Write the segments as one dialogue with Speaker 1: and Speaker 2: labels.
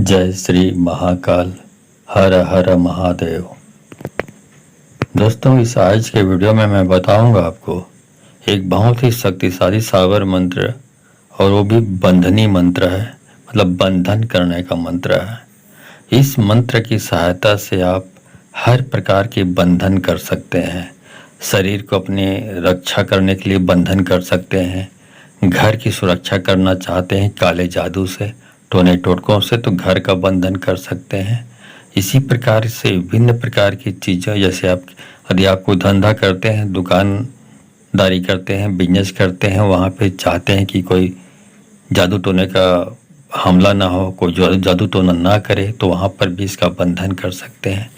Speaker 1: जय श्री महाकाल। हर हर महादेव। दोस्तों, इस आज के वीडियो में मैं बताऊंगा आपको एक बहुत ही शक्तिशाली सावर मंत्र, और वो भी बंधनी मंत्र है, मतलब बंधन करने का मंत्र है। इस मंत्र की सहायता से आप हर प्रकार के बंधन कर सकते हैं। शरीर को अपने रक्षा करने के लिए बंधन कर सकते हैं। घर की सुरक्षा करना चाहते हैं काले जादू से, टोने टोटकों से, तो घर का बंधन कर सकते हैं। इसी प्रकार से विभिन्न प्रकार की चीज़ें, जैसे आप यदि आप कोई धंधा करते हैं, दुकानदारी करते हैं, बिजनेस करते हैं, वहाँ पे चाहते हैं कि कोई जादू टोने का हमला ना हो, कोई जादू टोना ना करे, तो वहाँ पर भी इसका बंधन कर सकते हैं।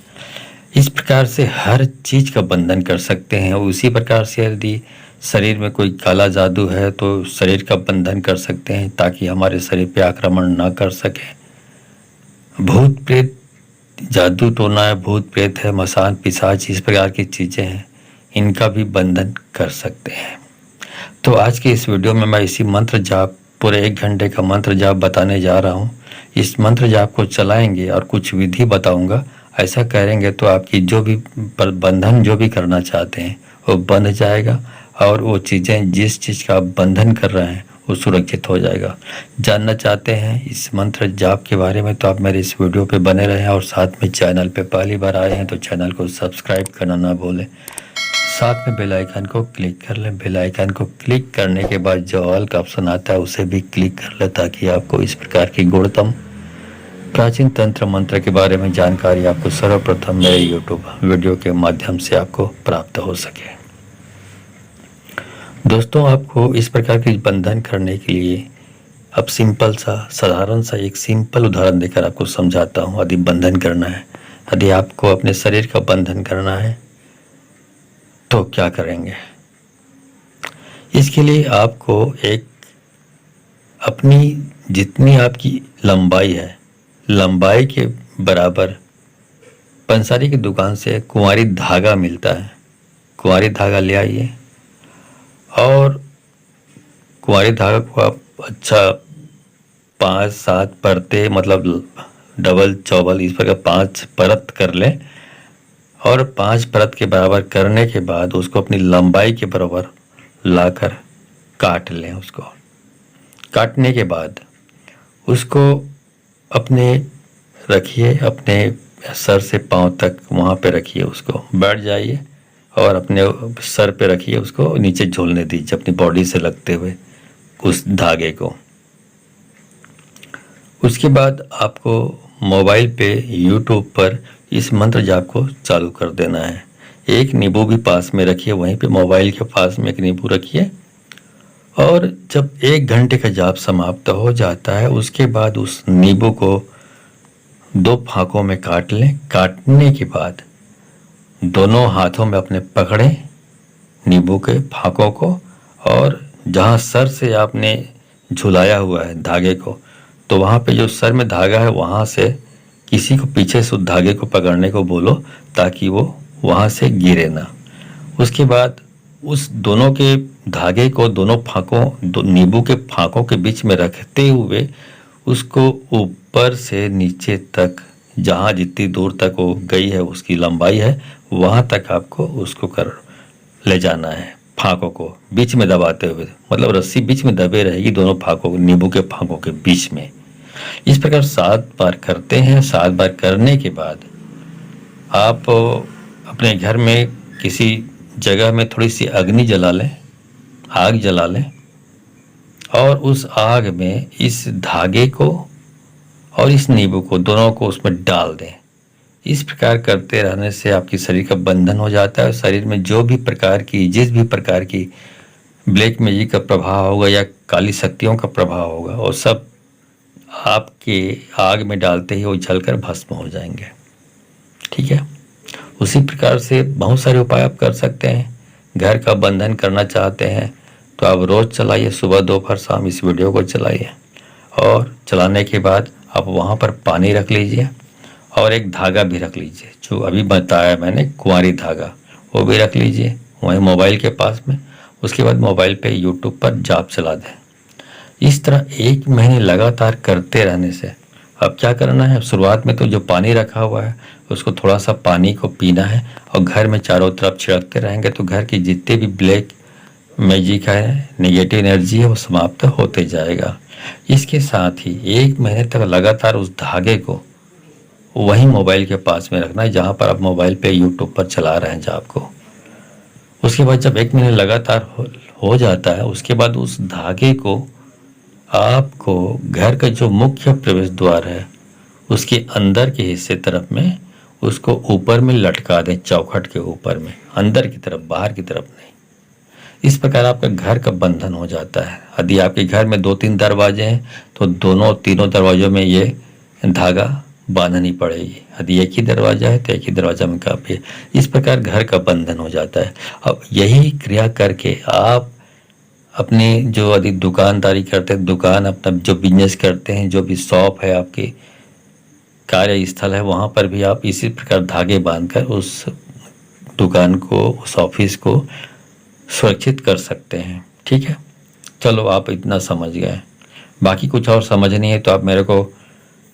Speaker 1: इस प्रकार से हर चीज़ का बंधन कर सकते हैं। उसी प्रकार से यदि शरीर में कोई काला जादू है तो शरीर का बंधन कर सकते हैं, ताकि हमारे शरीर पे आक्रमण ना कर सके। भूत प्रेत, जादू टोना है, भूत प्रेत है, मसान पिशाच, इस प्रकार की चीज़ें हैं, इनका भी बंधन कर सकते हैं। तो आज के इस वीडियो में मैं इसी मंत्र जाप, पूरे 1 घंटे का मंत्र जाप बताने जा रहा हूँ। इस मंत्र जाप को चलाएंगे और कुछ विधि बताऊंगा। ऐसा करेंगे तो आपकी जो भी बंधन जो भी करना चाहते हैं वो बंध जाएगा, और वो चीज़ें जिस चीज़ का आप बंधन कर रहे हैं वो सुरक्षित हो जाएगा। जानना चाहते हैं इस मंत्र जाप के बारे में, तो आप मेरे इस वीडियो पे बने रहें, और साथ में चैनल पे पहली बार आए हैं तो चैनल को सब्सक्राइब करना ना भूलें। साथ में बेल आइकन को क्लिक कर लें। बेल आइकन को क्लिक करने के बाद जो ऑल का ऑप्शन आता है उसे भी क्लिक कर लें, ताकि आपको इस प्रकार की गुणतम प्राचीन तंत्र मंत्र के बारे में जानकारी आपको सर्वप्रथम मेरे यूट्यूब वीडियो के माध्यम से आपको प्राप्त हो सके। दोस्तों, आपको इस प्रकार के बंधन करने के लिए अब सिंपल सा, साधारण सा एक सिंपल उदाहरण देकर आपको समझाता हूँ। यदि बंधन करना है, यदि आपको अपने शरीर का बंधन करना है तो क्या करेंगे। इसके लिए आपको एक अपनी जितनी आपकी लंबाई है, लंबाई के बराबर पंसारी की दुकान से कुंवारी धागा मिलता है, कुंवारी धागा ले आइए, और कुंवारी धागा को आप अच्छा 5-7 परतें, मतलब डबल चौबल इस प्रकार 5 परत कर लें, और 5 परत के बराबर करने के बाद उसको अपनी लंबाई के बराबर लाकर काट लें। उसको काटने के बाद उसको अपने रखिए, अपने सर से पांव तक वहाँ पे रखिए, उसको बैठ जाइए और अपने सर पे रखिए, उसको नीचे झूलने दीजिए अपनी बॉडी से लगते हुए उस धागे को। उसके बाद आपको मोबाइल पे यूट्यूब पर इस मंत्र जाप को चालू कर देना है। एक नींबू भी पास में रखिए, वहीं पे मोबाइल के पास में एक नींबू रखिए, और जब 1 घंटे का जाप समाप्त हो जाता है उसके बाद उस नींबू को 2 फाँकों में काट लें। काटने के बाद दोनों हाथों में अपने पकड़ें नींबू के फाँकों को, और जहाँ सर से आपने झुलाया हुआ है धागे को, तो वहाँ पे जो सर में धागा है वहाँ से किसी को पीछे से उस धागे को पकड़ने को बोलो, ताकि वो वहाँ से गिरे ना। उसके बाद उस दोनों के धागे को दोनों फाँकों, नींबू के फाँकों के बीच में रखते हुए उसको ऊपर से नीचे तक, जहाँ जितनी दूर तक वो गई है उसकी लंबाई है, वहाँ तक आपको उसको कर ले जाना है। फाँकों को बीच में दबाते हुए, मतलब रस्सी बीच में दबे रहेगी दोनों फाँकों, नींबू के फाँकों के बीच में। इस प्रकार 7 बार करते हैं। 7 बार करने के बाद आप अपने घर में किसी जगह में थोड़ी सी अग्नि जला लें, आग जला लें, और उस आग में इस धागे को और इस नींबू को दोनों को उसमें डाल दें। इस प्रकार करते रहने से आपकी शरीर का बंधन हो जाता है। शरीर में जो भी प्रकार की, जिस भी प्रकार की ब्लैक मैजिक का प्रभाव होगा या काली शक्तियों का प्रभाव होगा, वो सब आपके आग में डालते ही वो जलकर भस्म हो जाएंगे। ठीक है। उसी प्रकार से बहुत सारे उपाय आप कर सकते हैं। घर का बंधन करना चाहते हैं तो आप रोज़ चलाइए, सुबह दोपहर शाम इस वीडियो को चलाइए, और चलाने के बाद आप वहाँ पर पानी रख लीजिए, और एक धागा भी रख लीजिए जो अभी बताया मैंने, कुंवारी धागा, वो भी रख लीजिए वहीं मोबाइल के पास में। उसके बाद मोबाइल पे यूट्यूब पर जाप चला दें। इस तरह 1 महीने लगातार करते रहने से अब क्या करना है, शुरुआत में तो जो पानी रखा हुआ है उसको थोड़ा सा पानी को पीना है और घर में चारों तरफ छिड़कते रहेंगे तो घर की जितने भी ब्लैक मैजिक है, नेगेटिव एनर्जी है, वो समाप्त होते जाएगा। इसके साथ ही 1 महीने तक लगातार उस धागे को वही मोबाइल के पास में रखना है जहाँ पर आप मोबाइल पे यूट्यूब पर चला रहे हैं जाप को। उसके बाद जब 1 महीने लगातार हो जाता है, उसके बाद उस धागे को आपको घर का जो मुख्य प्रवेश द्वार है उसके अंदर के हिस्से तरफ में उसको ऊपर में लटका दें, चौखट के ऊपर में, अंदर की तरफ, बाहर की तरफ नहीं। इस प्रकार आपका घर का बंधन हो जाता है। यदि आपके घर में 2-3 दरवाजे हैं तो दोनों तीनों दरवाजों में ये धागा बांधनी पड़ेगी। यदि एक ही दरवाजा है तो एक ही दरवाजा में काफी है। इस प्रकार घर का बंधन हो जाता है। अब यही क्रिया करके आप अपने जो यदि दुकानदारी करते हैं, दुकान अपना जो बिजनेस करते हैं, जो भी शॉप है, आपके कार्यस्थल है, वहाँ पर भी आप इसी प्रकार धागे बांधकर उस दुकान को, उस ऑफिस को सुरक्षित कर सकते हैं। ठीक है, चलो आप इतना समझ गए। बाकी कुछ और समझनी है तो आप मेरे को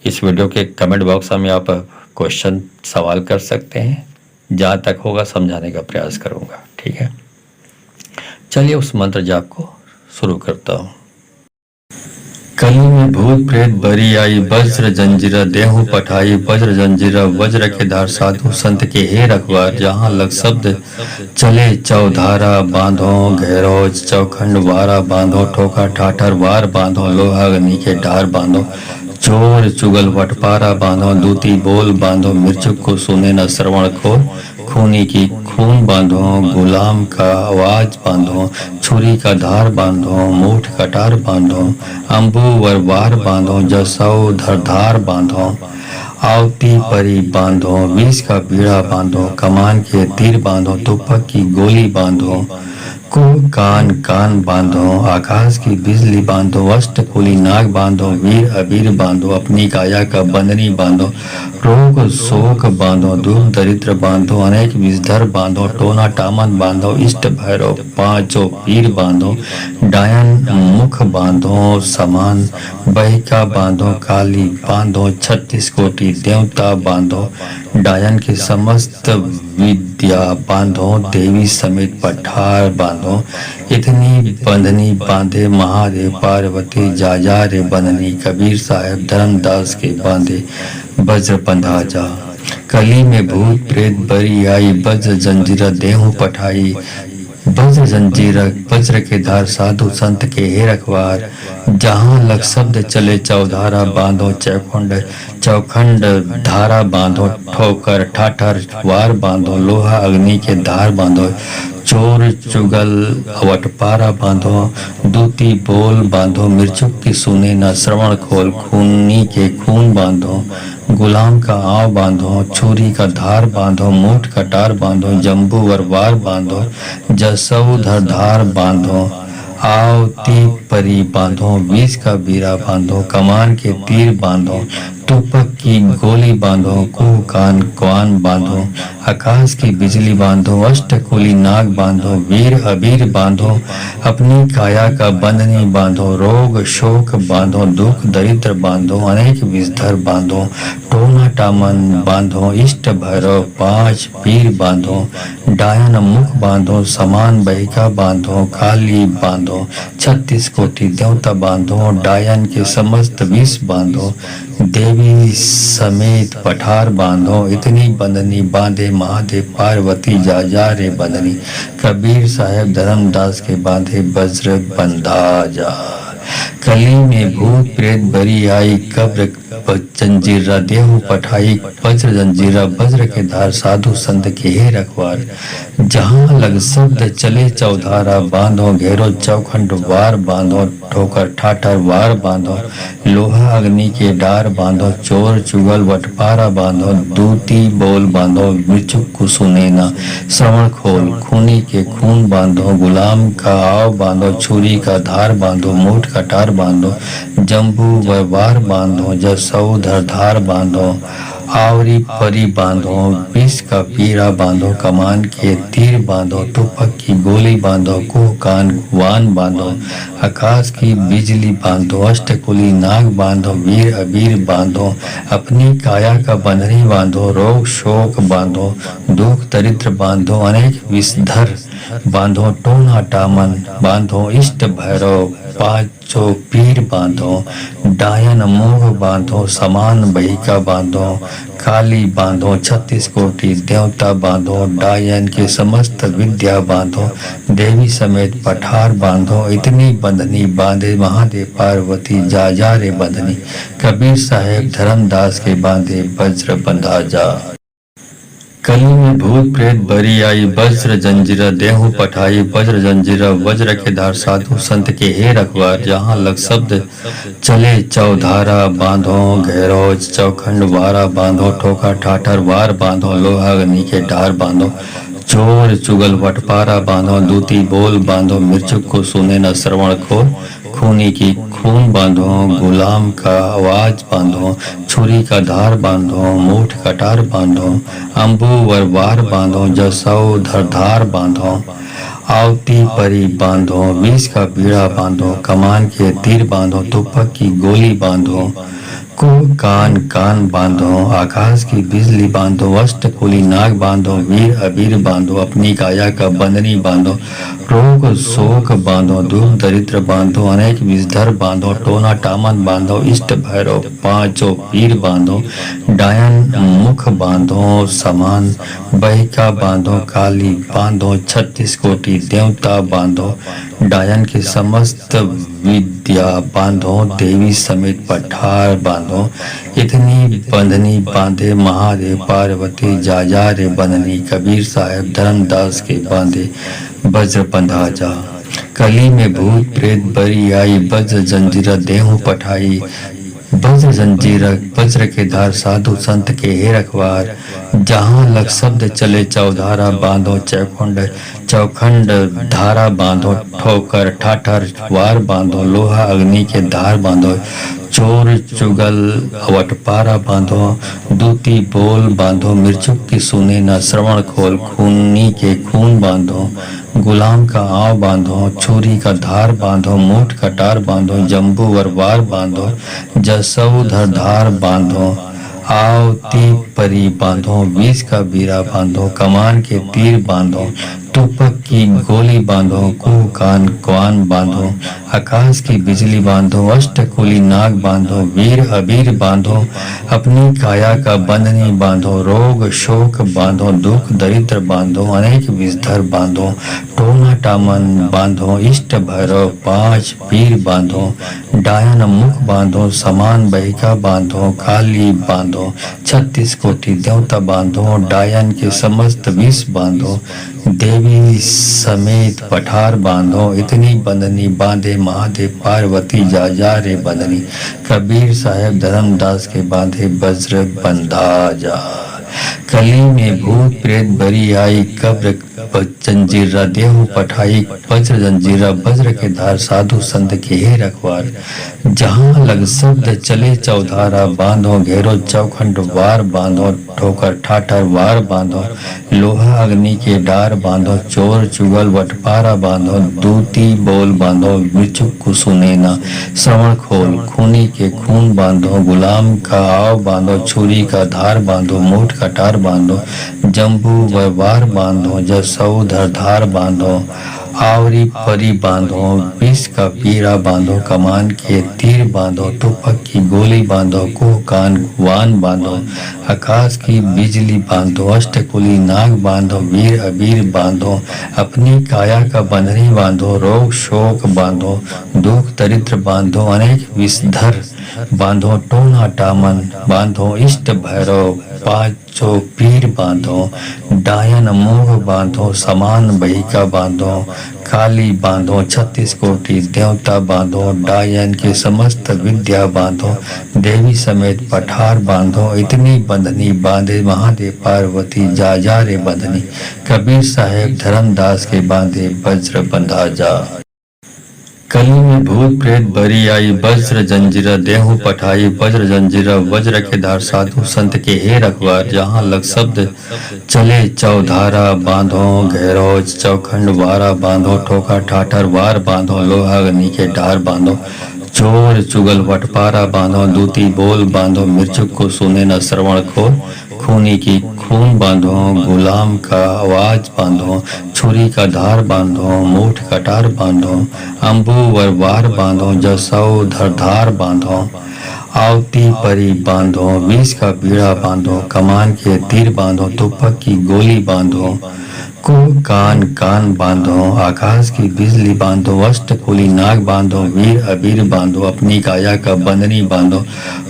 Speaker 1: इस वीडियो के कमेंट बॉक्स में आप क्वेश्चन सवाल कर सकते हैं। जहाँ तक होगा समझाने का प्रयास करूँगा। ठीक है, चलिए उस मंत्र जाप को शुरू करता हूँ। कली में भूत प्रेत बरी आई, वज्र जंजीरा देहु पठाई, वज्र जंजीरा वज्र के धार साधु संत के हे रखवार, जहाँ लग शब्द चले चौधारा बांधो, घेरो चौखंड वारा बांधो, ठोका ठाठर वार बांधो, लोहा अग्नि के ढार बांधो, चोर चुगल वटपारा बांधो, दूती बोल बांधो, मिर्चुक को सुने न श्रवण खोर, खूनी की खून बांधो, गुलाम का आवाज बांधो, छुरी का धार बांधो, मूठ कटार बांधो, अम्बू वरवार बांधो, जसौ धरधार बांधो, आवती परी बांधो, विष का बीड़ा बांधो, कमान के तीर बांधो, तुपक की गोली बांधो, को कान कान बांधो, आकाश की बिजली बांधो, अष्टकुली नाग बांधो, वीर अबीर बांधो, अपनी काया का बंधनी बांधो, रोग शोक बांधो, दुख दरिद्र बांधो, अनेक विषधर बांधो, टोना टामन बांधो, इष्ट भैरव पांचों पीर बांधो, डायन मुख बांधो, समान बहिका बांधो, काली बांधो, 36 कोटि देवता बांधो, डायन के समस्त विद्या बांधो, देवी समेत पठार बांधो, इतनी बंधनी बांधे महादेव पार्वती, जा रे बंधनी, कबीर साहब धर्मदास के बांधे वज्र बंधा जा। कली में भूत प्रेत बरी आई, वज्र जंजीरा देहु पठाई, वज्र जंजीरा वज्र के धार साधु संत के हे रखवार, जहाँ लग शब्द चले चौधारा बांधो, चौखंड धारा बांधो, ठोकर ठाठर वार बांधो, लोहा अग्नि के धार बांधो, चोर चुगल वटपारा बांधो, दूती बोल बांधो, मिर्चुक की सुने न श्रवण खोल, खूनी के खून बांधो, गुलाम का आव बांधो, छुरी का धार बांधो, मूठ कटार बांधो, जम्बू वरवार बांधो, जसौ धरधार बांधो, आवती परी बांधो, विष का बीरा बांधो, कमान के तीर बांधो, तुपक की गोली बांधो, कुह कान क्वान बांधो, आकाश की बिजली बांधो, अष्टकुली नाग बांधो, वीर अबीर बांधो, अपनी काया का बंधनी बांधो, रोग शोक बांधो, दुख दरिद्र बांधो, अनेक विषधर बांधो, टोना टामन बांधो, इष्ट भैरव 5 पीर बांधो, डायन मुख बांधो, समान बहिका बांधो, काली बांधो, 36 कोटि देवता बांधो, डायन के समस्त विष बांधो, देवी समेत पठार बांधो, इतनी बंधनी बांधे महादेव पार्वती, जा रे बंधनी, कबीर साहब धर्मदास के बांधे वज्र बंधा जा। कली में भूत प्रेत बरी आई, कब्र जंजीरा देहु पठाई, वज्र जंजीरा वज्र के धार साधु संत के हे रखवार, जहाँ लग शब्द चले चौधारा बांधो, घेरो चौखंड वार बांधो, ठोकर ठाठर वार बांधो, लोहा अग्नि के डार बांधो, चोर चुगल वटपारा बांधो, दूती बोल बांधो, मिर्चुक को सुने न श्रवण खोल, खूनी के खून बांधो, गुलाम का आव बांधो, छुरी का धार बांधो, मूठ कटार बांधो, जम्बू वरवार बांधो, जसौ धरधार बांधो, आवरी परी बांधो, विष का पीरा बांधो, कमान के तीर बांधो, टुपक की गोली बांधो, कुह कान वान बांधो, आकाश की बिजली बांधो, अष्टकुली नाग बांधो, वीर अबीर बांधो, अपनी काया का बंधनी बांधो, रोग शोक बांधो, दुख दरिद्र बांधो, अनेक विषधर बांधो, टोना टामन बांधो, इष्ट भैरव पांचों पीर बांधो, डायन मोह बांधो, समान बहिका बांधो, काली बांधो, 36 कोटि देवता बांधो, डायन के समस्त विद्या बांधो, देवी समेत पठार बांधो, इतनी बंधनी बांधे महादेव पार्वती जा जा रे बंधनी, कबीर साहेब धर्मदास के बांधे वज्र बंधा जा। कली में भूत प्रेत बरी आई, वज्र जंजीरा देहु पठाई, वज्र जंजीरा वज्र के धार साधु संत के हे रखवार, जहाँ लग शब्द चले चौधारा बांधो, घेरो चौखंड वारा बांधो, ठोका ठाठर वार बांधो, लोहा अग्नि के डार बांधो, चोर चुगल वटपारा बांधो, दूती बोल बांधो, मिर्चुक को सुने न श्रवण को, खूनी की खून बांधो, गुलाम का आवाज बांधो, छुरी का धार बांधो, मूठ कटार बांधो, अम्बु वरवार बांधो, जसौ धरधार बांधो, आवती परी बांधो, विष का बीड़ा बांधो, कमान के तीर बांधो, तुपक की गोली बांधो, कुह कान कान बांधो, आकाश की बिजली बांधो, अष्टकुली नाग बांधो, वीर अबीर बांधो, अपनी काया का बंधनी बांधो, रोग शोक बांधो, दुख दरिद्र बांधो, अनेक विषधर बांधो, टोना टामन बांधो, इष्ट भैरव पांचों पीर बांधो, डायन मुख बांधो, समान बहिका बांधो, काली बांधो, 36 कोटि देवता बांधो, डायन के समस्त विद्या बांधो, देवी समेत पठार बांधो, इतनी बंधनी बांधे महादेव पार्वती जा जा रे बंधनी, कबीर साहेब धर्मदास के बांधे वज्र बंधा जा। कली में भूत प्रेत बरी आई, वज्र जंजीरा देहु पठाई, वज्र जंजीरा वज्र के धार साधु संत के हे रखवार, जहाँ लग शब्द चले चौधारा बांधो, चौखंड धारा बांधो, ठोकर ठाठर वार बांधो, लोहा अग्नि के धार बांधो, चोर चुगल वटपारा बांधो, दूती बोल बांधो, मिर्चुक की सुने न श्रवण खोल, खूनी के खून बांधो, गुलाम का आव बांधो, छुरी का धार बांधो, मूठ कटार बांधो, जम्बू वरवार बांधो, जसौ धरधार बांधो, आवती परी बांधो, विष का बीरा बांधो, कमान के तीर बांधो, तुपक की गोली बांधो, कुह कान क्वान बांधो, आकाश की बिजली बांधो, अष्टकुली नाग बांधो, वीर अबीर बांधो, अपनी काया का बंधनी बांधो, रोग शोक बांधो, दुख दरिद्र बांधो, अनेक विषधर बांधो, टोना टामन बांधो, इष्ट भैरव पांच पीर बांधो, डायन मुख बांधो, समान बहिका बांधो, काली बांधो, 36 कोटि देवता बांधो, डायन के समस्त विष बांधो, देवी समेत पठार बांधो, इतनी बंधनी बांधे महादेव पार्वती जा जा रे बंधनी, कबीर साहेब धर्मदास के बांधे वज्र बंधा जा। कली में भूत प्रेत बरी आई, कब्र जंजीरा देहु पठाई, वज्र जंजीरा वज्र के धार साधु संत के हे रखवार, जहाँ लग शब्द चले चौधारा बांधो, घेरो चौखंड वार बांधो, ठोकर ठाठर वार बांधो, लोहा अग्नि के डार बांधो, चोर चुगल वटपारा बांधो, दूती बोल बांधो, मिर्चुक को सुने न श्रवण खोल, खूनी के खून बांधो, गुलाम का आव बांधो, छुरी का धार बांधो, मूठ कटार बांधो, जम्बू वरवार बांधो, जसौ धरधार बांधो, आवरी परी बांधो, विष का पीरा बांधो, कमान के तीर बांधो, तुपक की गोली बांधो, कुह कान वान बांधो, आकाश की बिजली बांधो, अष्टकुली नाग बांधो, वीर अबीर बांधो, अपनी काया का बंधनी बांधो, रोग शोक बांधो, दुख दरिद्र बांधो, अनेक विषधर बांधो, टोना टामन बांधो, इष्ट भैरव पांचों पीर बांधो, डायन मोह बांधो, समान बहिका बांधो, काली बांधो, 36 कोटि देवता बांधो, डायन के समस्त विद्या बांधो, देवी समेत पठार बांधो, इतनी बंधनी बांधे महादेव पार्वती जा जा रे बंधनी, कबीर साहेब धर्मदास के बांधे वज्र बंधा जा। कली में भूत प्रेत बरी आई, वज्र जंजीरा देहु पठाई, वज्र जंजीरा वज्र के धार साधु संत के हे रखवार, जहाँ लग शब्द चले चौधारा बांधो, घेरो चौखंड वारा बांधो, ठोका ठाठर वार बांधो, लोहा अग्नि के ढार बांधो, चोर चुगल वटपारा बांधो, दूती बोल बांधो, मिर्चुक को सुने न श्रवण खोल, खूनी की खून बांधो, गुलाम का आवाज बांधो, छुरी का धार बांधो, मूठ कटार बांधो, अम्बू वरवार बांधो, जसौ धरधार बांधो, आवती परी बांधो, विष का बीड़ा बांधो, कमान के तीर बांधो, तुपक की गोली बांधो, को कान कान बांधो, आकाश की बिजली बांधो, अष्टकुली नाग बांधो, वीर अबीर बांधो, अपनी काया का बंधनी बांधो,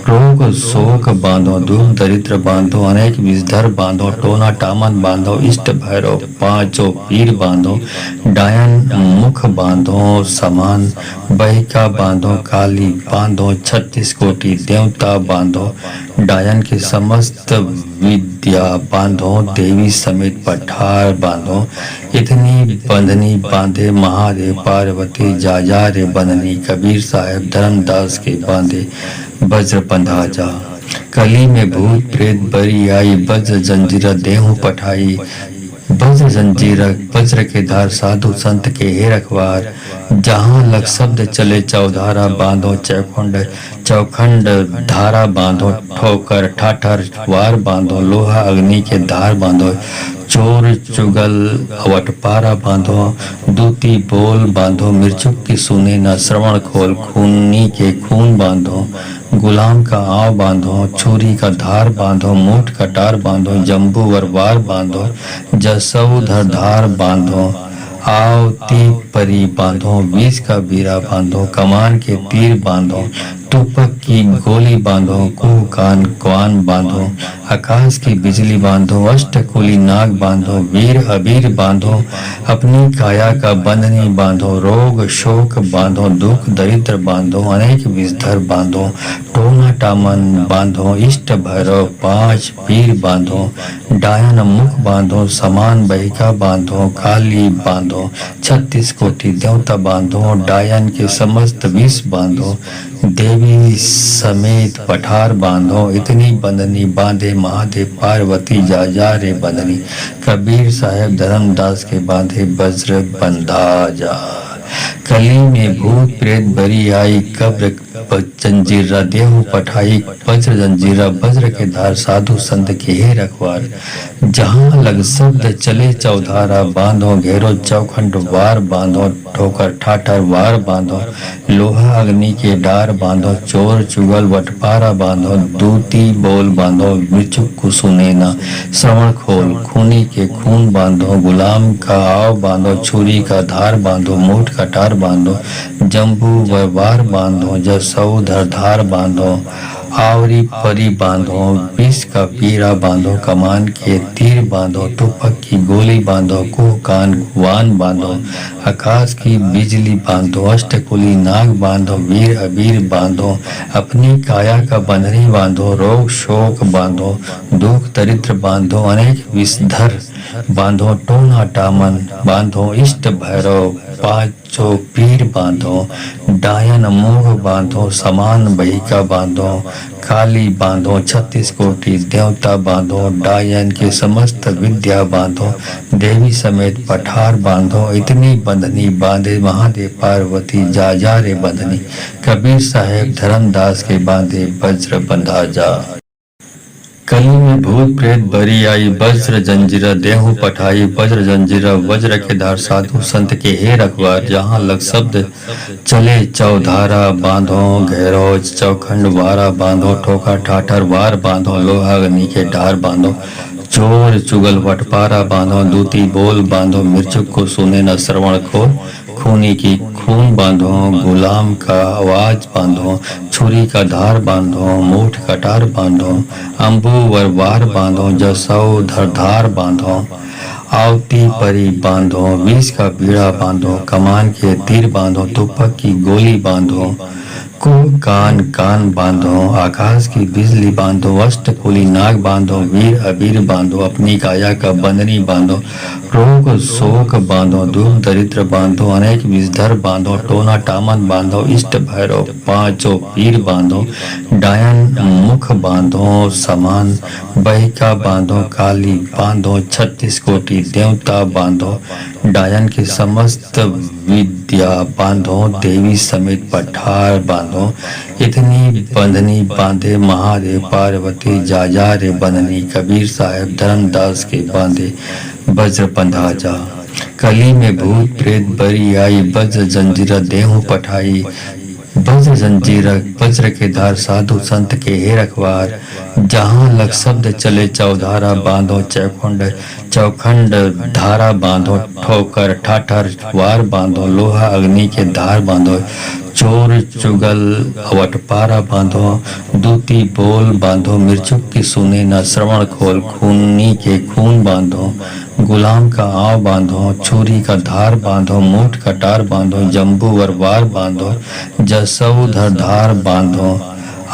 Speaker 1: रोग शोक बांधो, दुख दरिद्र बांधो, अनेक विषधर बांधो, टोना टामन बांधो, इष्ट भैरव पांचों पीर बांधो, डायन मुख बांधो, समान बहिका बांधो, काली बांधो, 36 कोटि देवता बांधो, डायन के समस्त विद्या बांधो, देवी समेत पठार बांधो, इतनी बंधनी बांधे महादेव पार्वती, जा रे बंधनी, कबीर साहेब धर्मदास के बांधे वज्र बंधा जा। कली में भूत प्रेत बरी आई, वज्र जंजीरा देहु पठाई, वज्र जंजीरा वज्र के धार साधु संत के हे रखवार, जहाँ लग शब्द चले चौधारा बांधो, चौखंड धारा बांधो, ठोकर ठाठर वार बांधो, लोहा अग्नि के धार बांधो, चोर चुगल वटपारा बांधो, दूती बोल बांधो, मिर्चुक की सुने न श्रवण खोल, खूनी के खून बांधो, गुलाम का आव बांधो, छुरी का धार बांधो, मूठ कटार बांधो, जम्बू वरवार बांधो, जसौ धरधार बांधो, आवती परी बांधो, विष का बीरा बांधो, कमान के तीर बांधो, तुपक की गोली बांधो, कुह कान क्वान बांधो, आकाश की बिजली बांधो, अष्टकुली नाग बांधो, वीर अबीर बांधो, अपनी काया का बंधनी बांधो, रोग शोक बांधो, दुख दरिद्र बांधो, अनेक विषधर बांधो, टोना टामन बांधो, इष्ट भैरव 5 पीर बांधो, डायन मुख बांधो, समान बहिका बांधो, काली बांधो, 36 कोटि देवता बांधो, डायन के समस्त विष बांधो, देवी समेत पठार बांधो, इतनी बंधनी बांधे महादेव पार्वती, जा रे बंधनी, कबीर साहेब धर्मदास के बांधे वज्र बंधा जा। कली में भूत प्रेत बरी आई, कब्र जंजीरा देहु पठाई, वज्र जंजीरा वज्र के धार साधु संत के हे रखवार, जहाँ लग शब्द चले चौधारा बांधो, घेरो चौखंड वार बांधो, ठोकर ठाठर वार बांधो, लोहा अग्नि के डार बांधो, चोर चुगल वटपारा बांधो, दूती बोल बांधो, मिर्चुक को सुने न श्रवण खोल, खूनी के खून बांधो, गुलाम का आव बांधो, छुरी का धार बांधो, मूठ कटार बांधो, जम्बू वरवार बांधो, जसौ धरधार बांधो, आवरी परी बांधो, विष का पीरा बांधो, कमान के तीर बांधो, तुपक की गोली बांधो, कुह कान वान बांधो, आकाश की बिजली बांधो, अष्टकुली नाग बांधो, वीर अबीर बांधो, अपनी काया का बंधनी बांधो, रोग शोक बांधो, दुख दरिद्र बांधो, अनेक विषधर बांधो, टोना टामन बांधो, इष्ट भैरव 5 पीर बांधो, डायन मुख बांधो, समान बहिका बांधो, काली बांधो, 36 कोटि देवता बांधो, डायन के समस्त विद्या बांधो, देवी समेत पठार बांधो, इतनी बंधनी बांधे महादेव पार्वती, जा रे बंधनी, कबीर साहेब धर्मदास के बांधे वज्र बंधा जा। कली में भूत प्रेत बरी आई, वज्र जंजीरा देहु पठाई, वज्र जंजीरा वज्र के धार साधु संत के हे रखवार, जहाँ लग शब्द चले चौधारा बांधो, घेरो चौखंड वारा बांधो, ठोका ठाठर वार बांधो, लोहा अग्नि के ढार बांधो, चोर चुगल वटपारा बांधो, दूती बोल बांधो, मिर्चुक को सुने न श्रवण खोल, खूनी की खून बांधो, गुलाम का आवाज बांधो, छुरी का धार बांधो, मूठ कटार बांधो, अम्बू वरवार बांधो, जसौ धरधार बांधो, आवती परी बांधो, विष का बीड़ा बांधो, कमान के तीर बांधो, तुपक की गोली बांधो, को कान कान बांधो, आकाश की बिजली बांधो, अष्टकुली नाग बांधो, वीर अबीर बांधो, अपनी काया का बंधनी बांधो, रोग शोक बांधो, दुख दरिद्र बांधो, अनेक विषधर बांधो, टोना टामन बांधो, इष्ट भैरव पांचों पीर बांधो, डायन मुख बांधो, समान बहिका बांधो, काली बांधो, 36 कोटि देवता बांधो, डायन की समस्त विद्या बांधो, देवी समेत पठार बांधो, इतनी बंधनी बांधे महादेव पार्वती, जा रे बंधनी, कबीर साहब धर्मदास के बांधे वज्र बंधा जा। कली में भूत प्रेत बरी आई, वज्र जंजीरा देहु पठाई, वज्र जंजीर वज्र के धार साधु संत के हे रखवार, जहाँ लग शब्द चले चौधारा बांधो, चौखंड धारा बांधो, ठोकर ठाठर वार बांधो, लोहा अग्नि के धार बांधो, चोर चुगल वटपारा बांधो, दूती बोल बांधो, मिर्चुक की सुने न श्रवण खोल, खूनी के खून बांधो, गुलाम का आव बांधो, छुरी का धार बांधो, मूठ कटार बांधो, जम्बू वरवार बांधो, जसौधर धार बांधो,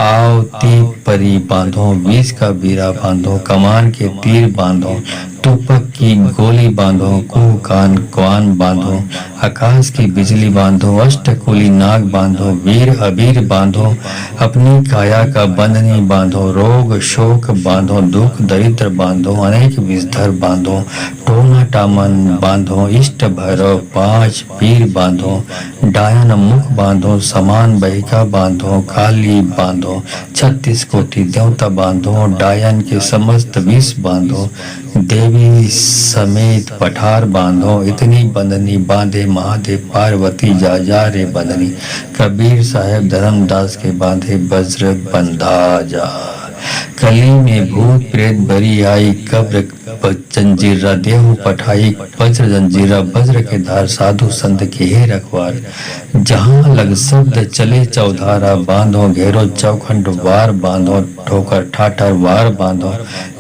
Speaker 1: आवती परी बांधो, बीस का बीरा बांधो, कमान के तीर बांधो, तुपक की गोली बांधो, कुह कान क्वान बांधो, आकाश की बिजली बांधो, अष्टकुली नाग बांधो, वीर अबीर बांधो, अपनी काया का बंधनी बांधो, रोग शोक बांधो, दुख दरिद्र बांधो, अनेक विषधर बांधो, टोना टामन बांधो, इष्ट भैरव पांच पीर बांधो, डायन मुख बांधो, समान बहिका बांधो, काली बांधो, 36 कोटि देवता बांधो, डायन के समस्त विष बांधो, देवी समेत पठार बांधो, इतनी बंधनी बांधे महादेव पार्वती, जा रे बंधनी, कबीर साहब धर्मदास के बांधे वज्र बंधा जा। कली में भूत प्रेत बरी आई, कब्र जंजीरा देहु पठाई, वज्र जंजीरा वज्र के धार साधु संत के हे रखवार, जहाँ लग शब्द चले चौधारा बांधो, घेरो चौखंड वार बांधो, ठोकर ठाठर वार बांधो,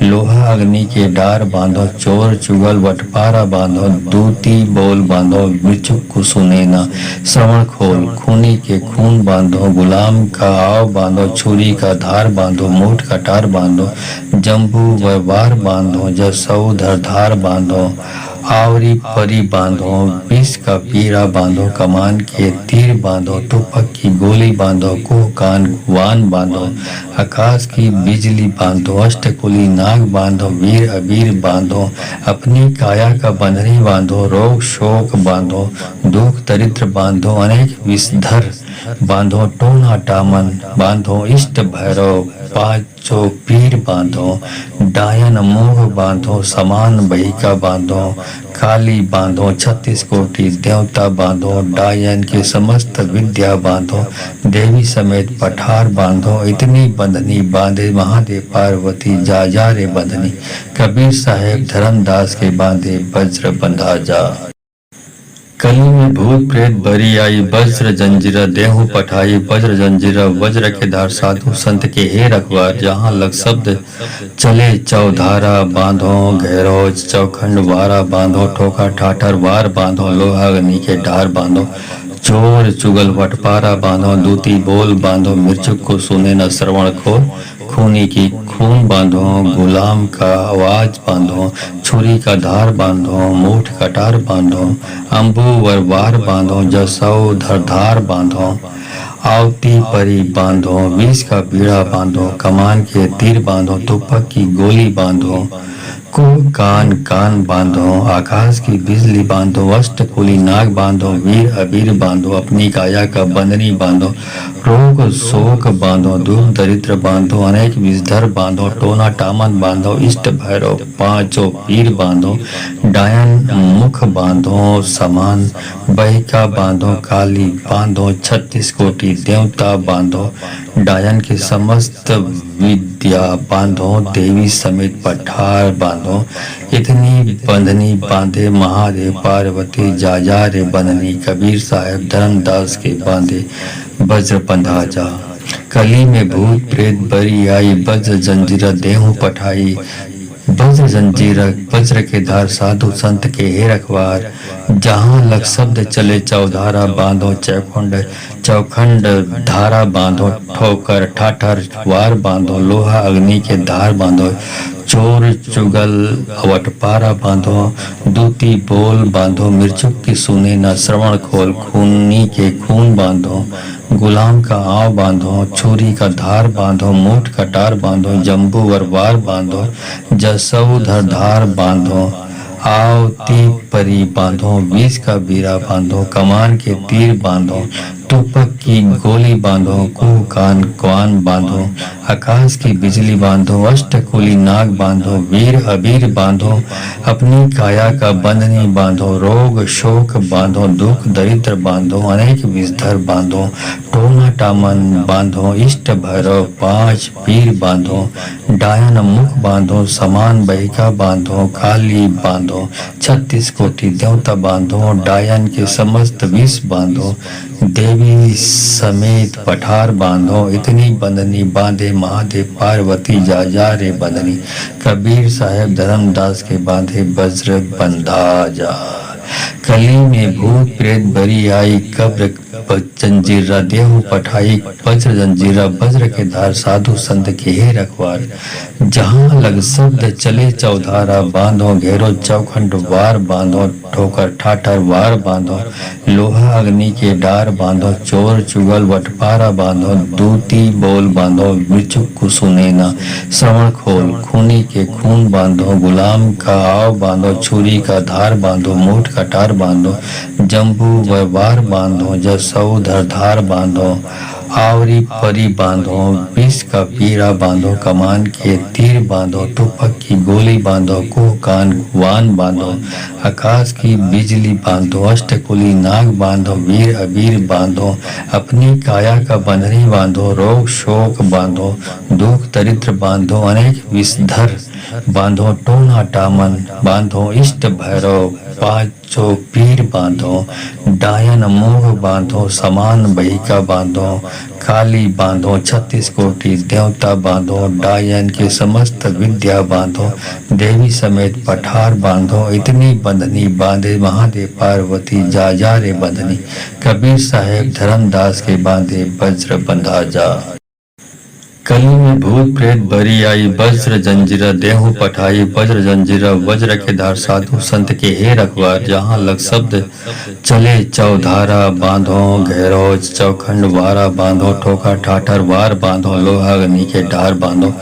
Speaker 1: लोहा अग्नि के डार बांधो, चोर चुगल वटपारा बांधो, दूती बोल बांधो, मिर्चुक को सुने न श्रवण खोल, खूनी के खून बांधो, गुलाम का आव बांधो, छुरी का धार बांधो, मूठ कटार बांधो, जम्बू वार बांधो, जसौधर धार बांधो, आवरी परी बांधो, विष का पीरा बांधो, कमान के तीर बांधो, तुपक की गोली बांधो, कुह कान वान बांधो, आकाश की बिजली बांधो, अष्टकुली नाग बांधो, वीर अबीर बांधो, अपनी काया का बंधनी बांधो, रोग शोक बांधो, दुख दरिद्र बांधो, अनेक विषधर बांधो, टोना टामन बांधो, इष्ट भैरव पांचों पीर बांधो, डायन मोह बांधो, समान बहिका बांधो, काली बांधो, 36 कोटि देवता बांधो, डायन की समस्त विद्या बांधो, देवी समेत पठार बांधो, इतनी बंधनी बांधे महादेव पार्वती, जा रे बंधनी, कबीर साहेब धर्मदास के बांधे वज्र बंधा जा। कली में भूत प्रेत बरी आई, वज्र जंजीरा देहु पठाई, वज्र जंजीरा वज्र के धार साधु संत के हे रखवार, जहाँ लग शब्द चले चौधारा बांधो, घेरो चौखंड वारा बांधो, ठोका ठाठर वार बांधो, लोहा अग्नि के ढार बांधो, चोर चुगल वटपारा बांधो, दूती बोल बांधो, मिर्चुक को सुने न श्रवण खोल, खूनी की खून बांधो, गुलाम का आवाज बांधो, छुरी का धार बांधो, मूठ कटार बांधो, अम्बू वरवार बांधो, जसौधर धार बांधो, आवती परी बांधो, विष का बीड़ा बांधो, कमान के तीर बांधो, तुपक की गोली बांधो, कुह कान बांधो, आकाश की बिजली बांधो, अष्टकुली नाग बांधो, वीर अबीर बांधो, अपनी काया का बंधनी बांधो, रोग शोक बांधो, दुख दरिद्र बांधो, अनेक विषधर बांधो, टोना टामन बांधो, इष्ट भैरव पांचों पीर बांधो, डायन मुख बांधो, समान बहिका बांधो, काली बांधो, 36 कोटि देवता बांधो, डायन की समस्त विद्या बांधो, देवी समेत पठार बांधो, इतनी बंधनी बांधे महादेव पार्वती, जा रे बंधनी, कबीर साहब धर्मदास के बांधे वज्र बंधा जा। कली में भूत प्रेत बरी आई, वज्र जंजीरा देहु पठाई, वज्र जंजीर वज्र के धार साधु संत के हे रखवार, जहाँ लग शब्द चले चौधारा बांधो, चौखंड धारा बांधो, ठोकर ठाठर वार बांधो, लोहा अग्नि के धार बांधो, चोर चुगल वटपारा बांधो, दूती बोल बांधो, मिर्चुक की सुने न श्रवण खोल, खूनी के खून बांधो, गुलाम का आव बांधो, छुरी का धार बांधो, मूठ कटार बांधो, जम्बू वरवार बांधो, जसऊ धर धार बांधो, आवती परी बांधो, बीच का बीरा बांधो, कमान के तीर बांधो, तुपक की गोली बांधो, कुह कान क्वान बांधो, आकाश की बिजली बांधो, अष्टकुली नाग बांधो, वीर अबीर बांधो, अपनी काया का बंधनी बांधो, रोग शोक बांधो, दुख दरिद्र बांधो, अनेक विषधर बांधो, टोना टामन बांधो, इष्ट भैरव 5 पीर बांधो, डायन मुख बांधो, समान बहिका बांधो, काली बांधो, 36 कोटि देवता बांधो, डायन के समस्त विष बांधो, देवी समेत पठार बांधो, इतनी बंधनी बांधे महादेव पार्वती जा जा रे बंधनी, कबीर साहेब धर्मदास के बांधे वज्र बंधा जा। कली में भूत प्रेत बरी आई, कब्र जंजीरा देहु पठाई, वज्र जंजीरा वज्र के धार, साधु संत के हे रखवार, जहाँ लग शब्द चले चौधारा बांधो, घेरो चौखंड वार बांधो, ठोकर ठाठर वार बांधो, लोहा अग्नि के डार बांधो, चोर चुगल वटपारा बांधो, दूती बोल बांधो, मृचुक को सुने न श्रवण खोल, खूनी के खून बांधो, गुलाम का आव बांधो, छुरी का धार बांधो, मूठ कटार बांधो, जम्बू वार बांधो, जसऊ धर धार बांधो, आवरी परी बांधो, विष का पीरा बांधो, कमान के तीर बांधो, तुपक की गोली बांधो, कुह कान वान बांधो, आकाश की बिजली बांधो, अष्टकुली नाग बांधो, वीर अबीर बांधो, अपनी काया का बंधनी बांधो, रोग शोक बांधो, दुख दरिद्र बांधो, अनेक विषधर बांधो, टोना टामन बांधो, इष्ट भैरव 5 पीर बांधो, डायन मोह बांधो, समान बहिका बांधो, काली बांधो, 36 कोटि देवता बांधो, डायन के समस्त विद्या बांधो, देवी समेत पठार बांधो, इतनी बंधनी बांधे महादेव पार्वती जा जा रे बंधनी, कबीर साहेब धर्मदास के बांधे वज्र बंधा जा। कली में भूत प्रेत बरी आई, वज्र जंजीरा देहु पठाई, वज्र जंजीरा वज्र के धार, साधु संत के हे रखवार, जहाँ लग शब्द चले चौधारा बांधो, घेरो चौखंड वारा बांधो, ठोका ठाठर वार बांधो, लोहा अग्नि के ढार बांधो,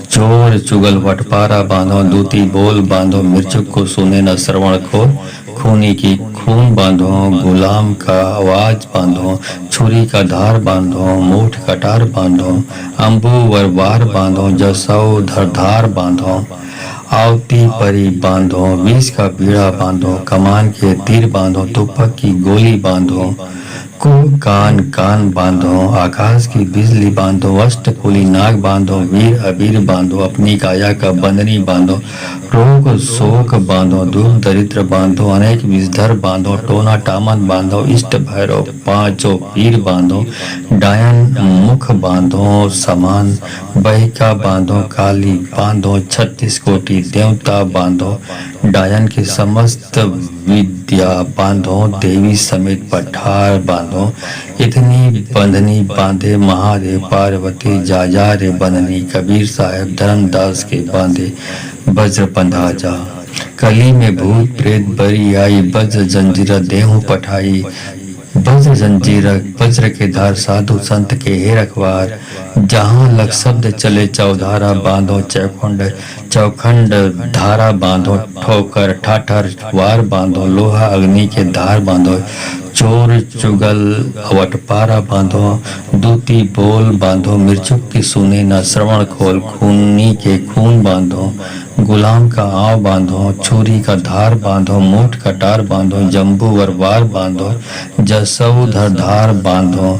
Speaker 1: चोर चुगल वटपारा बांधो, दूती बोल बांधो, मिर्चुक को सुने न श्रवण खोल, खूनी की खून बांधो, गुलाम का आवाज बांधो, छुरी का धार बांधो, मूठ कटार बांधो, अम्बू वरवार बांधो, जसऊ धर धार बांधो, आवती परी बांधो, विष का बीड़ा बांधो, कमान के तीर बांधो, तुपक की गोली बांधो, कुह कान कान बांधो, आकाश की बिजली बांधो, अष्टकुली नाग बांधो, वीर अबीर बांधो, अपनी काया का बंधनी बांधो, रोग शोक बांधो, दुख दरिद्र बांधो, अनेक विषधर बांधो, टोना टामन बांधो, इष्ट भैरव 5 पीर बांधो, डायन मुख बांधो, समान बहिका बांधो, काली बांधो, 36 कोटि देवता बांधो, डायन के समस्त विद्या बांधो, देवी समेत पठार बांधो, इतनी बंधनी बांधे महादेव पार्वती जा जा रे बंधनी, कबीर साहेब धर्मदास के बांधे वज्र बंधा जा। कली में भूत प्रेत बरी आई, वज्र जंजीरा देहु पठाई, वज्र जंजीरा वज्र के धार, साधु संत के हे रखवार, जहाँ लग शब्द चले चौधारा बांधो, चौखंड धारा बांधो, ठोकर ठाठर वार बांधो, लोहा अग्नि के धार बांधो, चोर चुगल वटपारा बांधो, दूती बोल बांधो, मिर्चुक की सुने न श्रवण खोल, खूनी के खून बांधो, गुलाम का आव बांधो, छुरी का धार बांधो, मूठ कटार बांधो, जम्बू वरवार बांधो, जसऊ धर धार बांधो,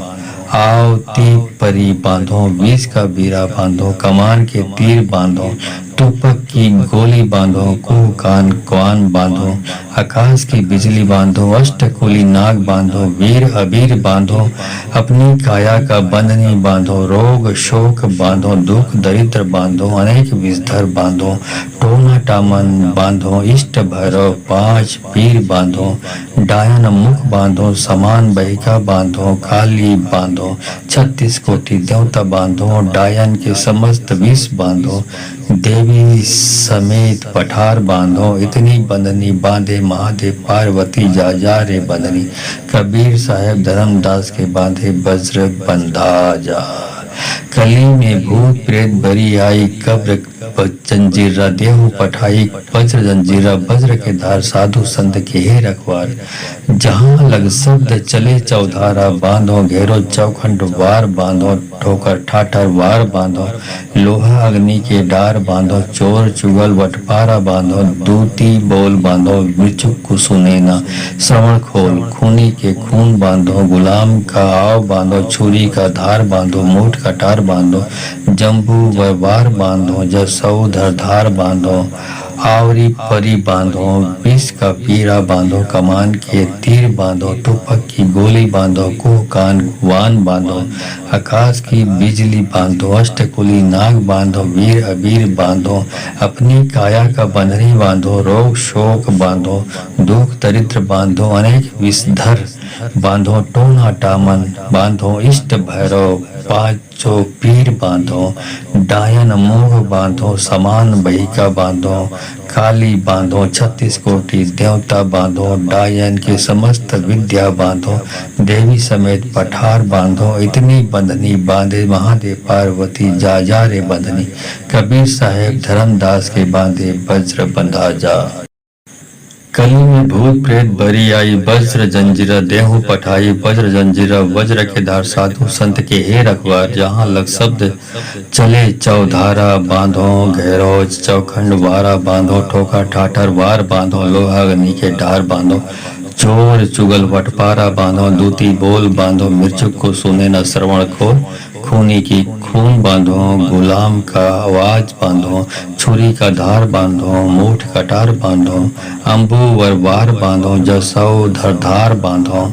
Speaker 1: आवती परी बांधो, विष का बीरा बांधो, कमान के तीर बांधो, तुपक की गोली बांधो, कुह कान क्वान बांधो, आकाश की बिजली बांधो, अष्टकुली नाग बांधो, वीर अबीर बांधो, अपनी काया का बंधनी बांधो, रोग शोक बांधो, दुख दरिद्र बांधो, अनेक विषधर बांधो, टोना टामन बांधो, इष्ट भैरव 5 पीर बांधो, डायन मुख बांधो, समान बहिका बांधो, काली बांधो, 36 कोटि देवता बांधो, डायन के समस्त विष बांधो, देवी समेत पठार बांधो, इतनी बंधनी बांधे महादेव पार्वती जा जा रे बंधनी। कबीर साहेब धर्मदास के बांधे वज्र बंधा जा। कली में भूत प्रेत बरी आई, कब्र जंजीरा देहु पठाई। वज्र जंजीरा वज्र के धार, साधु संत के हे रखवार। जहाँ लग शब्द चले चौधारा, बांधो घेरो चौखंड वार बांधो। ठोकर ठाठर वार बांधो, लोहा अग्नि के डार बांधो। चोर चुगल वटपारा बांधो, दूती बोल बांधो। मृचुक को सुने ना श्रवण खोल, खूनी के खून बांधो। गुलाम का आव बांधो, छुरी का धार बांधो। मूठ कटार बांधो, जम्बू व वार बांधो। जसऊ धार बांधो, आवरी परी बांधो। विष का पीरा बांधो, कमान के तीर बांधो। टुपक की गोली बांधो, कुह कान वान बांधो। आकाश की बिजली बांधो, अष्टकुली नाग बांधो। वीर अबीर बांधो, अपनी काया का बंधनी बांधो। रोग शोक बांधो, दुख दरिद्र बांधो। अनेक विषधर बांधो, टोना टामन बांधो। इष्ट भैरव पांचों पीर बांधो। डायन मोह बांधो, समान बहिका बांधो। काली बांधो, 36 कोटि देवता बांधो। डायन के समस्त विद्या बांधो, देवी समेत पठार बांधो। इतनी बंधनी बांधे महादेव पार्वती जा जा रे बंधनी। कबीर साहेब धर्मदास के बांधे वज्र बंधा जा। कली में भूत प्रेत बरी आई, वज्र जंजीरा देहु पठाई। वज्र जंजीरा वज्र के धार, साधु संत के हे रखवार। जहाँ लग शब्द चले चौधारा, बांधो घेरो चौखंड वारा बांधो। ठोका ठाठर वार बांधो, लोहा अग्नि के डार बांधो। चोर चुगल वटपारा बांधो, दूती बोल बांधो। मृचुक को सुने न श्रवण खोल, खूनी की खून बांधो। गुलाम का आवाज बांधो, छुरी का धार बांधो। मूठ कटार बांधो, अम्बु वर वार बांधो। जसऊ धार बांधो,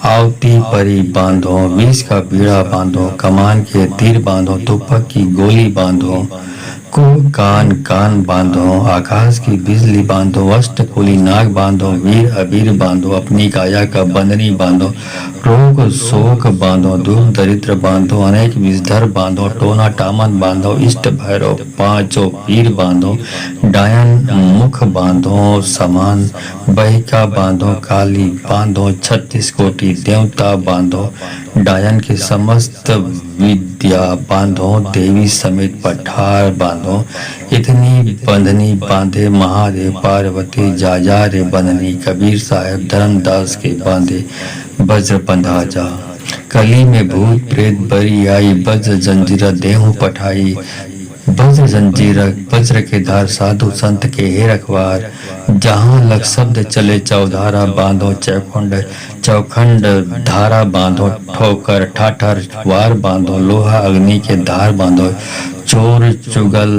Speaker 1: आवती परी बांधो। विष का बीड़ा बांधो, कमान के तीर बांधो। तुपक की गोली बांधो, कुह कान कान बांधो। आकाश की बिजली बांधो, अष्टकुली नाग बांधो। वीर अबीर बांधो, अपनी काया का बंधनी बांधो। रोग शोक बांधो, दुख दरिद्र बांधो। अनेक विषधर बांधो, टोना टामन बांधो। इष्ट भैरव पांचों पीर बांधो। डायन मुख बांधो, समान बहिका बांधो। काली बांधो, 36 कोटि देवता बांधो। डायन के समस्त विद्या बांधो, देवी समेत पठार बांधो। इतनी बंधनी बांधे महादेव पार्वती जा जा रे बंधनी। कबीर साहेब धर्मदास के बांधे वज्र बंधा जा। कली में भूत प्रेत बरी आई, वज्र जंजीरा देहु पठाई। वज्र जंजीरा वज्र के धार, साधु संत के हे रखवार। जहाँ लग शब्द चले चौधारा, बांधो चौखंड धारा बांधो। ठोकर ठाठर वार बांधो, लोहा अग्नि के धार बांधो। चोर चुगल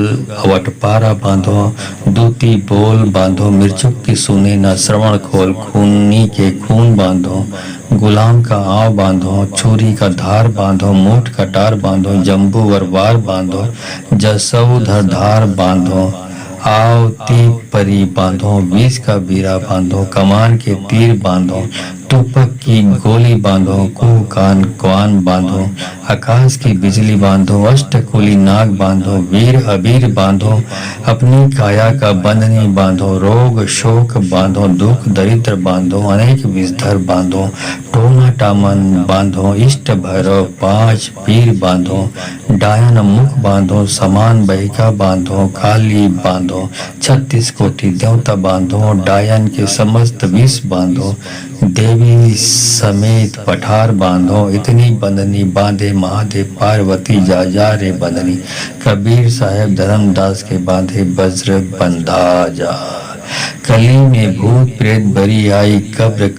Speaker 1: वटपारा बांधो, दूती बोल बांधो। मृचुक की सुने न श्रवण खोल, खूनी के खून बांधो। गुलाम का आव बांधो, छुरी का धार बांधो। मूठ कटार बांधो, जम्बू वर वार बांधो। जसऊ धार बांधो, आवती परी बांधो। विष का बीरा बांधो, कमान के तीर बांधो। तुपक की गोली बांधो, कुह कान क्वान बांधो। आकाश की बिजली बांधो, अष्टकुली नाग बांधो। वीर अबीर बांधो, अपनी काया का बंधनी बांधो। रोग शोक बांधो, दुख दरिद्र बांधो। अनेक विषधर बांधो, टोना टामन बांधो। इष्ट भैरव पांच पीर बांधो। डायन मुख बांधो, समान बहिका बांधो। काली बांधो, 36 कोटि देवता बांधो। डायन के समस्त विष बांधो, देवी समेत पठार बांधो। इतनी बंधनी बांधे महादेव पार्वती जा जा रे बंधनी। कबीर साहेब धर्मदास के बांधे वज्र बंधा जा। कली में भूत प्रेत बरी आई, कब्र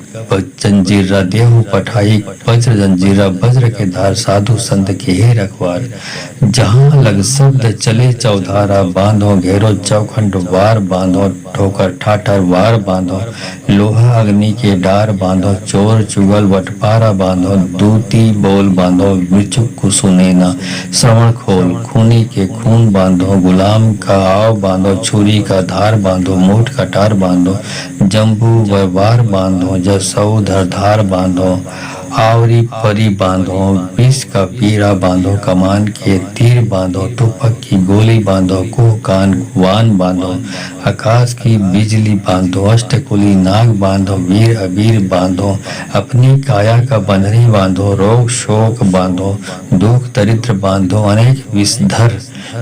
Speaker 1: जंजीरा देहु पठाई। वज्र जंजीरा वज्र के धार, साधु संत के हे रखवार। जहाँ लग शब्द चले चौधारा, बांधो घेरो चौखंड वार बांधो। ठोकर ठाठर वार बांधो, लोहा अग्नि के डार बांधो। चोर चुगल वटपारा बांधो, दूती बोल बांधो। मृचुक को सुने ना श्रवण खोल, खूनी के खून बांधो। गुलाम का आव बांधो, छुरी का धार बांधो। मूठ कटार बांधो, जम्बू व वार बांधो। जसऊ धार बांधो, आवरी परी बांधो, विष का पीरा बांधो, कमान के तीर बांधो, तुपक की गोली बांधो, कुह कान वान बांधो, आकाश की बिजली बांधो, अष्टकुली नाग बांधो, वीर अबीर बांधो, अपनी काया का बंधनी बांधो, रोग शोक बांधो, दुख दरिद्र बांधो, अनेक विषधर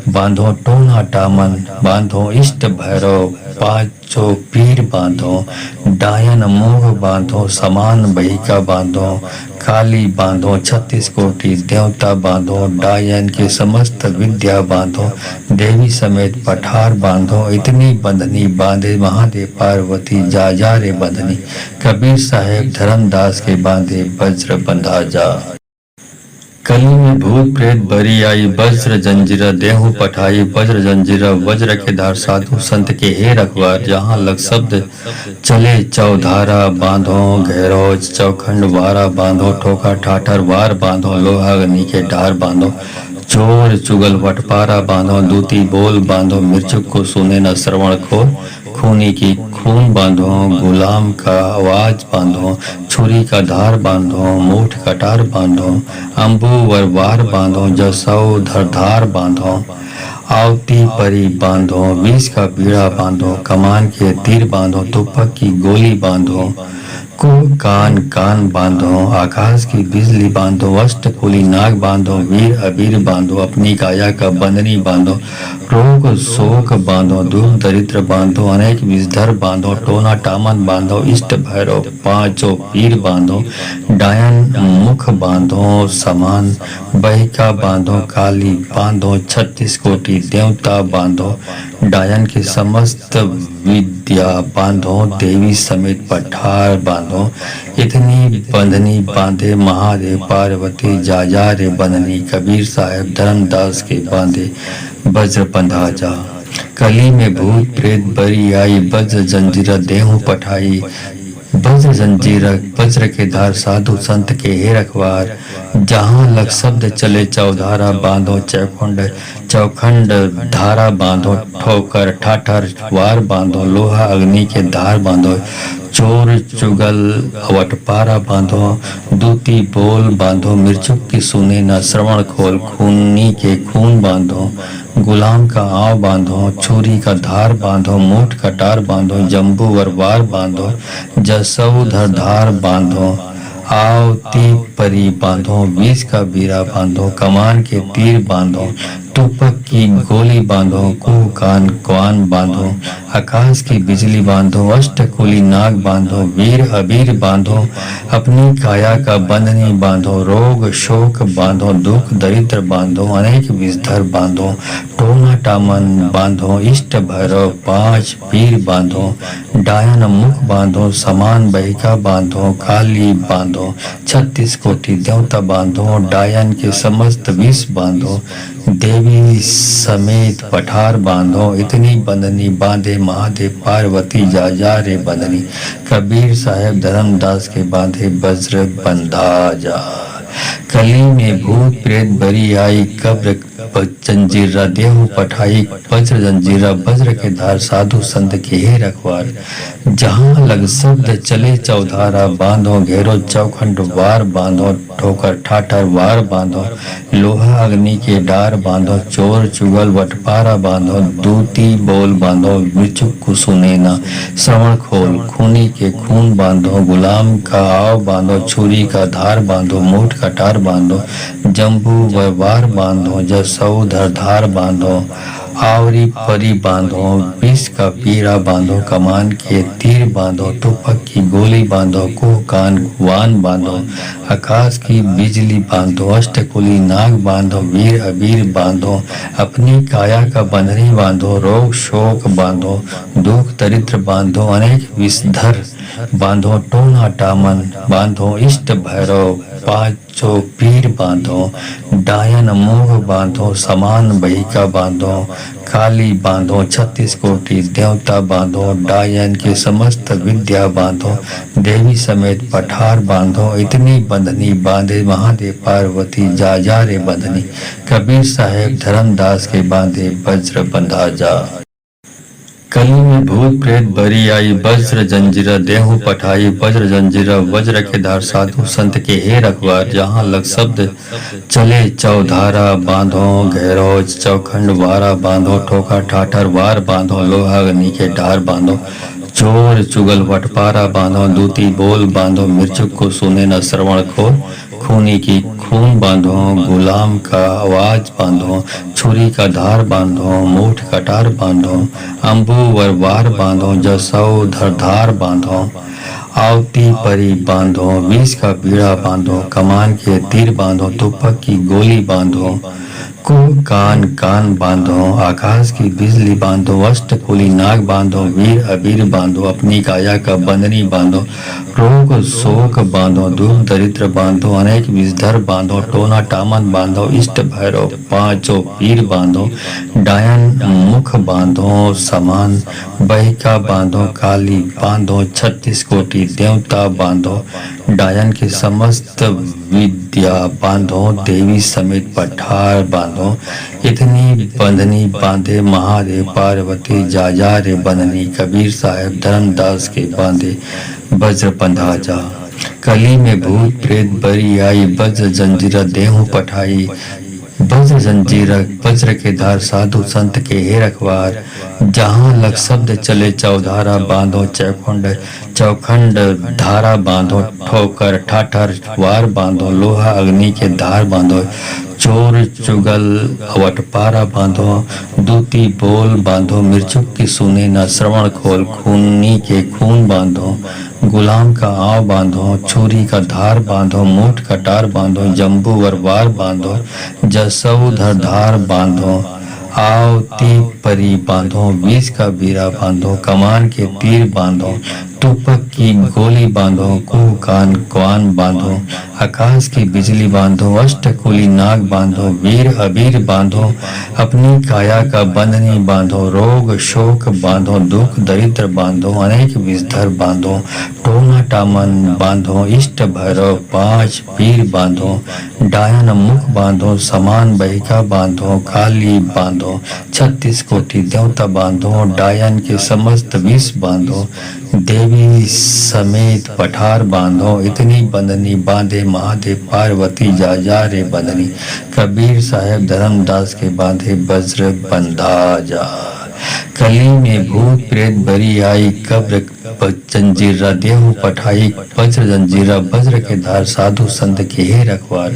Speaker 1: बांधो, टोना टामन बांधो, इष्ट भैरव पांचों पीर बांधो, डायन मोह बांधो, समान बहिका बांधो, काली बांधो, 36 कोटि देवता बांधो, डायन के समस्त विद्या बांधो, देवी समेत पठार बांधो, इतनी बंधनी बांधे महादेव पार्वती जा रे बंधनी, कबीर साहेब धर्मदास के बांधे वज्र बंधा जा। कली में भूत प्रेत बरी आई, वज्र जंजीरा देहु पठाई, वज्र जंजीरा वज्र के धार साधु संत के हे रखवार, जहाँ लग शब्द चले चौधारा बांधो, घेरो चौखंड वारा बांधो, ठोका ठाठर वार बांधो, लोहा अग्नि के ढार बांधो, चोर चुगल वटपारा बांधो, दूती बोल बांधो, मिर्चुक को सुने न श्रवण को, खूनी की खून बांधो, गुलाम का आवाज बांधो, छुरी का धार बांधो, मूठ कटार बांधो, अम्बू वरवार बांधो, जसौ धरधार बांधो, आवती परी बांधो, विष का पीड़ा बांधो, कमान के तीर बांधो, तुपक की गोली बांधो, कुह कान कान बांधो, आकाश की बिजली बांधो, अष्टकुली नाग बांधो, वीर अबीर बांधो, अपनी काया का बंधनी बांधो, रोग शोक बांधो, दुख दरिद्र बांधो, अनेक विषधर बांधो, टोना टामन बांधो, इष्ट भैरव पांचों पीर बांधो, डायन मुख बांधो, समान बहिका बांधो, काली बांधो, 36 कोटि देवता बांधो, डायन के समस्त विद्या बांधो, देवी समेत पठार बांधो, इतनी बंधनी बांधे महादेव पार्वती जा रे बंधनी, कबीर साहेब धर्मदास के बांधे वज्र बंधा जा। कली में भूत प्रेत बरी आई, वज्र जंजीरा देहु पठाई, वज्र जंजीरा वज्र के धार साधु संत के हे रखवार, जहाँ लग शब्द चले चौधारा बांधो, चौखंड धारा बांधो, ठोकर ठाठर वार बांधो, लोहा अग्नि के धार बांधो, चोर चुगल वटपारा बांधो, दूती बोल बांधो, मिर्चुक की सुने न श्रवण खोल, खूनी के खून बांधो, गुलाम का आव बांधो, छुरी का धार बांधो, मूठ कटार बांधो, जम्बू वरवार बांधो, जसौ धरधार बांधो, आवती परी बांधो, विष का बीरा बांधो, कमान के तीर बांधो, तुपक की गोली बांधो, कुह कान क्वान बांधो, आकाश की बिजली बांधो, अष्टकुली नाग बांधो, वीर अबीर बांधो, अपनी काया का बंधनी बांधो, रोग शोक बांधो, दुख दरिद्र बांधो, अनेक विषधर बांधो, टोना टामन बांधो, इष्ट भैरव पांच पीर बांधो, डायन मुख बांधो, समान बहिका बांधो, काली बांधो, 36 कोटि देवता बांधो, डायन के समस्त विष बांधो, देवी समेत पठार बांधो, इतनी बंधनी बांधे महादेव पार्वती जा रे बंधनी, कबीर साहेब धर्मदास के बांधे वज्र बंधा जा। कली में भूत प्रेत बरी आई, कब्र जंजीरा देहु पठाई, वज्र जंजीरा वज्र के धार साधु संत के हे रखवार, जहाँ लग शब्द चले चौधारा बांधो, घेरो चौखंड वार बांधो, ठोकर ठाठर वार बांधो, लोहा अग्नि के डार बांधो, चोर चुगल वटपारा बांधो, दूती बोल बांधो, मिर्चुक को सुने न श्रवण खोल, खूनी के खून बांधो, गुलाम का आव बांधो, छुरी का धार बांधो, मूठ कटार बांधो, जम्बू वरवार बांधो, जसौ धरधार बांधो, आवरी परी बांधो, विष का पीरा बांधो, कमान के तीर बांधो, तुपक की गोली बांधो, कुह कान वान बांधो, आकाश की बिजली बांधो, अष्टकुली नाग बांधो, वीर अबीर बांधो, अपनी काया का बंधनी बांधो, रोग शोक बांधो, दुख दरिद्र बांधो, अनेक विषधर बांधो, टोना टामन बांधो, इष्ट भैरव पांचों पीर बांधो, डायन मोह बांधो, समान बहिका बांधो, काली बांधो, 36 कोटि देवता बांधो, डायन के समस्त विद्या बांधो, देवी समेत पठार बांधो, इतनी बंधनी बांधे महादेव पार्वती जा रे बंधनी, कबीर साहेब धर्मदास के बांधे वज्र बंधा जा। कली में भूत प्रेत बरी आई, वज्र जंजीरा देहु पठाई, वज्र जंजीरा वज्र के धार साधु संत के हे रखवार, जहाँ लग शब्द चले चौधारा बांधो, घेरो चौखंड वारा बांधो, ठोका ठाठर वार बांधो, लोहा अग्नि के ढार बांधो, चोर चुगल वटपारा बांधो, दूती बोल बांधो, मिर्चुक को सुने न श्रवण खोल, खूनी की खून बांधो, गुलाम का आवाज बांधो, छुरी का धार बांधो, मूठ कटार बांधो, अम्बू वरवार बांधो, जसौ धरधार बांधो, आवती परी बांधो, विष का बीड़ा बांधो, कमान के तीर बांधो, तुपक की गोली बांधो, कुल कान कान बांधो, आकाश की बिजली बांधो, अष्टकुली नाग बांधो, वीर अबीर बांधो, अपनी काया का बंधनी बांधो, रोग शोक बांधो, दुख दरिद्र बांधो, अनेक विषधर बांधो, टोना टामन बांधो, इष्ट भैरव पांचों पीर बांधो, डायन मुख बांधो, समान बहिका बांधो, काली बांधो, 36 कोटि देवता बांधो, डायन के समस्त विद्या बांधो, देवी समेत पठार बांधो, इतनी बंधनी बांधे महादेव पार्वती, जा रे बंधनी, कबीर साहब धर्मदास के बांधे वज्र बंधा जा। कली में भूत प्रेत बरी आई, वज्र जंजीरा देहु पठाई, वज्र जंजीरा वज्र के धार साधु संत के हे रखवार, जहाँ लग शब्द चले चौधारा बांधो, चौखंड धारा बांधो, ठोकर ठाठर वार बांधो, लोहा अग्नि के धार बांधो, चोर चुगल वटपारा बांधो, दूती बोल बांधो, मिर्चुक की सुने न श्रवण खोल, खूनी के खून बांधो, गुलाम का आव बांधो, छुरी का धार बांधो, मूठ कटार बांधो, जम्बू वरवार बांधो, जसौ धरधार बांधो, आवती परी बांधो, विष का बीरा बांधो, कमान के तीर बांधो, तुपक की गोली बांधो, कुह कान क्वान बांधो, आकाश की बिजली बांधो, अष्टकुली नाग बांधो, वीर अबीर बांधो, अपनी काया का बंधनी बांधो, रोग शोक बांधो, दुख दरिद्र बांधो, अनेक विषधर बांधो, टोना टामन बांधो, इष्ट भैरव 5 पीर बांधो, डायन मुख बांधो, समान बहिका बांधो, काली बांधो, 36 कोटि देवता बांधो, डायन के समस्त विष बांधो, देवी समेत पठार बांधो, इतनी बंधनी बांधे महादेव पार्वती, जा रे बंधनी, कबीर साहब धर्मदास के बांधे वज्र बंधा जा। कली में भूत प्रेत बरी आई, कब्र जंजीरा देहु पठाई, वज्र जंजीरा वज्र के धार साधु संत के हे रखवार,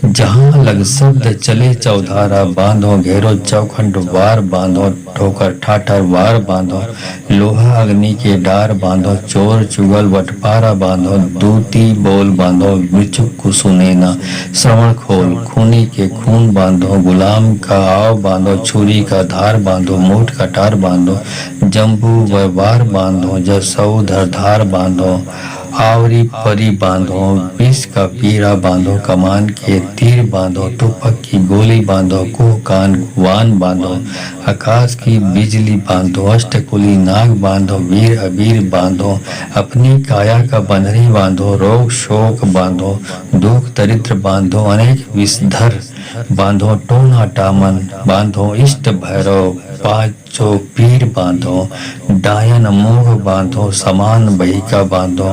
Speaker 1: जहाँ लग शब्द चले चौधारा बांधो, घेरो चौखंड वार बांधो, ठोकर ठाठर वार बांधो, लोहा अग्नि के डार बांधो, चोर चुगल वटपारा बांधो, दूती बोल बांधो, मिर्चुक को सुने न श्रवण खोल, खूनी के खून बांधो, गुलाम का आव बांधो, छुरी का धार बांधो, मूठ कटार बांधो, जम्बू वार बांधो, जसौ धरधार बांधो, आवरी परी बांधो, विष का पीरा बांधो, कमान के तीर बांधो, तुपक की गोली बांधो, कुह कान वान बांधो, आकाश की बिजली बांधो, अष्टकुली नाग बांधो, वीर अबीर बांधो, अपनी काया का बंधनी बांधो, रोग शोक बांधो, दुख दरिद्र बांधो, अनेक विषधर बांधो, टोना टामन बांधो, इष्ट भैरव 5 पीर बांधो, डायन मुख बांधो, समान बहिका बांधो,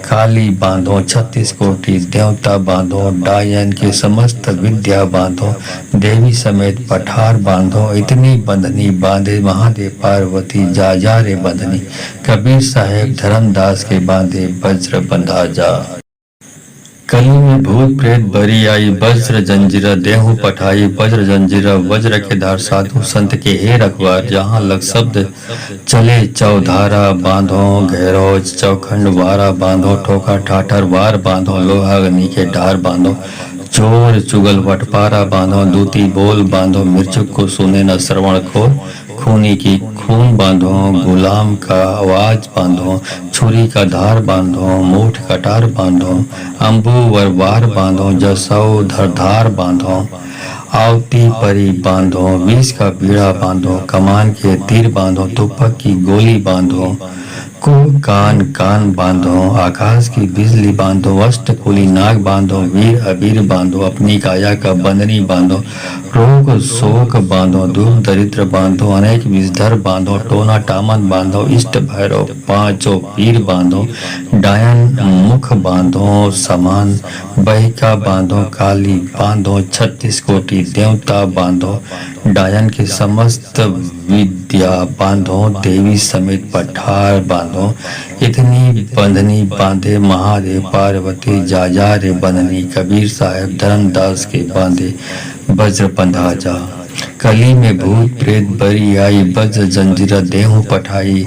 Speaker 1: काली बांधो, 36 कोटि देवता बांधो, डायन के समस्त विद्या बांधो, देवी समेत पठार बांधो, इतनी बंधनी बांधे महादेव पार्वती, जा रे बंधनी, कबीर साहेब धर्मदास के बांधे वज्र बंधा जा। कली में भूत प्रेत बरी आई, वज्र जंजीरा देहु पठाई, वज्र जंजीरा वज्र के धार साधु संत के हे रखवार, जहाँ लग शब्द चले चौधारा बांधो, घेरो चौखंड वारा बांधो, ठोका ठाठर वार बांधो, लोहा अग्नि के ढार बांधो, चोर चुगल वटपारा बांधो, दूती बोल बांधो, मिर्चुक को सुने न श्रवण खोल, खूनी की खून बांधो, गुलाम का आवाज बांधो, छुरी का धार बांधो, मूठ कटार बांधो, अम्बू वरवार बांधो, जसौ धरधार बांधो, आवती परी बांधो, विष का बीड़ा बांधो, कमान के तीर बांधो, तुपक की गोली बांधो, को कान कान बांधो, आकाश की बिजली बांधो, अष्टकुली नाग बांधो, वीर अबीर बांधो, अपनी काया का बंधनी बांधो, रोग शोक बांधो, दुख दरिद्र बांधो, अनेक विषधर बांधो, टोना टामन बांधो, इष्ट भैरव पांचों पीर बांधो, डायन मुख बांधो, समान बहिका बांधो, काली बांधो, 36 कोटि देवता बांधो, डायन के समस्त विद्या बांधो, देवी समेत पठार बांधो, इतनी बंधनी बांधे महादेव पार्वती, जा रे बंधनी, कबीर साहब धर्मदास के बांधे वज्र बंधा जा। कली में भूत प्रेत बरी आई, वज्र जंजीर देहु पठाई,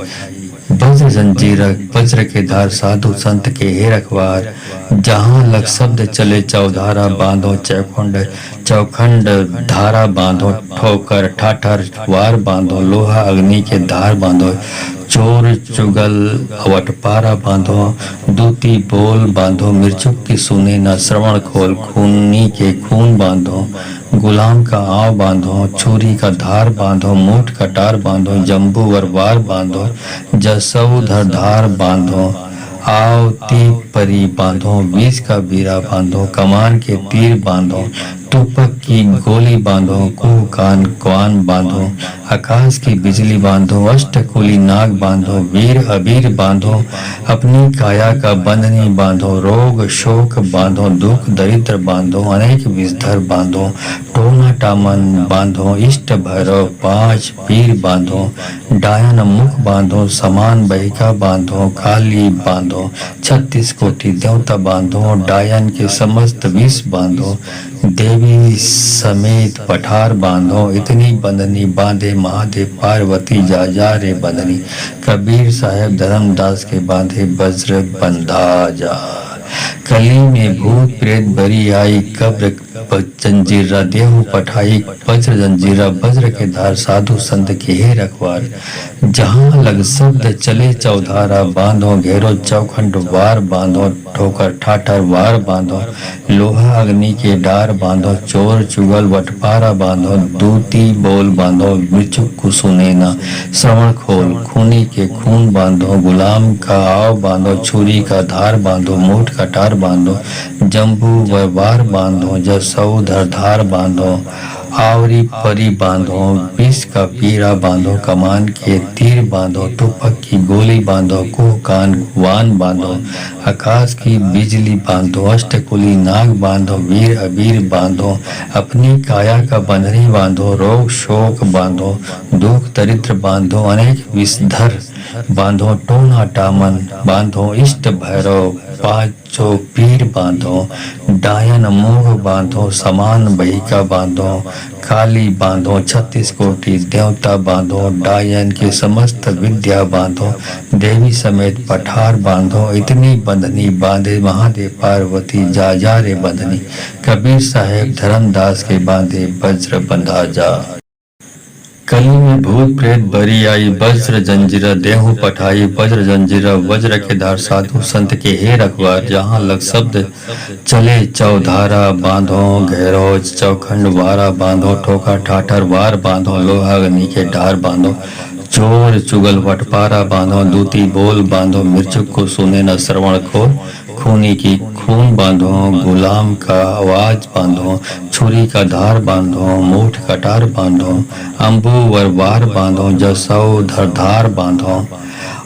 Speaker 1: वज्र जंजीर वज्र के धार, साधु संत के हे रखवार, जहाँ लग शब्द चले चौधारा बांधो, चौखंड धारा बांधो, ठोकर ठाठर वार बांधो, लोहा अग्नि के धार बांधो, चोर चुगल वटपारा बांधो, दूती बोल बांधो, मिर्चुक की सुने न श्रवण खोल, खूनी के खून बांधो, गुलाम का आव बांधो, छुरी का धार बांधो, मूठ कटार बांधो, जम्बू वरवार बांधो, जसऊ धार बांधो, आवती परी बांधो, बीज का बीरा बांधो, कमान के तीर बांधो, तुपक की गोली बांधो, कुह कान क्वान बांधो, आकाश की बिजली बांधो, अष्टकुली नाग बांधो, वीर अबीर बांधो, अपनी काया का बंधनी बांधो, रोग शोक बांधो, दुख दरिद्र बांधो, अनेक विषधर बांधो, टोना टामन बांधो, इष्ट भैरव पांच पीर बांधो, डायन मुख बांधो, समान बहिका बांधो, काली बांधो, 36 कोटि देवता बांधो, डायन के समस्त विष बांधो, देवी समेत पठार बांधो, इतनी बंधनी बांधे महादेव पार्वती, जा रे बंधनी, कबीर साहब धर्मदास के बांधे वज्र बंधा जा। कली में भूत प्रेत बरी आई, कब्र जंजीरा देहु पठाई, वज्र जंजीरा वज्र के धार, साधु संत के हे रखवार, जहाँ लग शब्द चले चौधारा बांधो, घेरो चौखंड वार बांधो, ठोकर ठाठर वार बांधो, लोहा अग्नि के डार बांधो, चोर चुगल वटपारा बांधो, दूती बोल बांधो, मृचुक को सुने न श्रवण खोल, खूनी के खून बांधो, गुलाम का आव बांधो, छुरी का धार बांधो, मूठ कटार बांधो, जम्बू वार बांधो, जसऊ धार बांधो, आवरी परी बांधो, विष का पीरा बांधो, कमान के तीर बांधो, तुपक की गोली बांधो, कुह कान वान बांधो, आकाश की बिजली बांधो, अष्टकुली नाग बांधो, वीर अबीर बांधो, अपनी काया का बंधनी बांधो, रोग शोक बांधो, दुख दरिद्र बांधो, अनेक विषधर बांधो, टोना टामन बांधो, इष्ट भैरव पांचों पीर बांधो, डायन मुख बांधो, समान बहिका बांधो, काली बांधो, 36 कोटि देवता बांधो, डायन के समस्त विद्या बांधो, देवी समेत पठार बांधो, इतनी बंधनी बांधे महादेव पार्वती, जा रे बंधनी, कबीर साहेब धर्मदास के बांधे वज्र बंधा जा। कली में भूत प्रेत बरी आई, वज्र जंजीर देहु पठाई, वज्र जंजीर वज्र के धार, साधु संत के हे रखवार, जहाँ लग शब्द चले चौधारा बांधो, घेरो चौखंड वारा बांधो, ठोका ठाठर वार बांधो, लोहा अग्नि के ढार बांधो, चोर चुगल वटपारा बांधो, दूती बोल बांधो, मिर्चुक को सुने न श्रवण खोल, खूनी की खून बांधो, गुलाम का आवाज बांधो, छुरी का धार बांधो, मूठ कटार बांधो, अम्बू वरवार बांधो, जसऊ धार बांधो,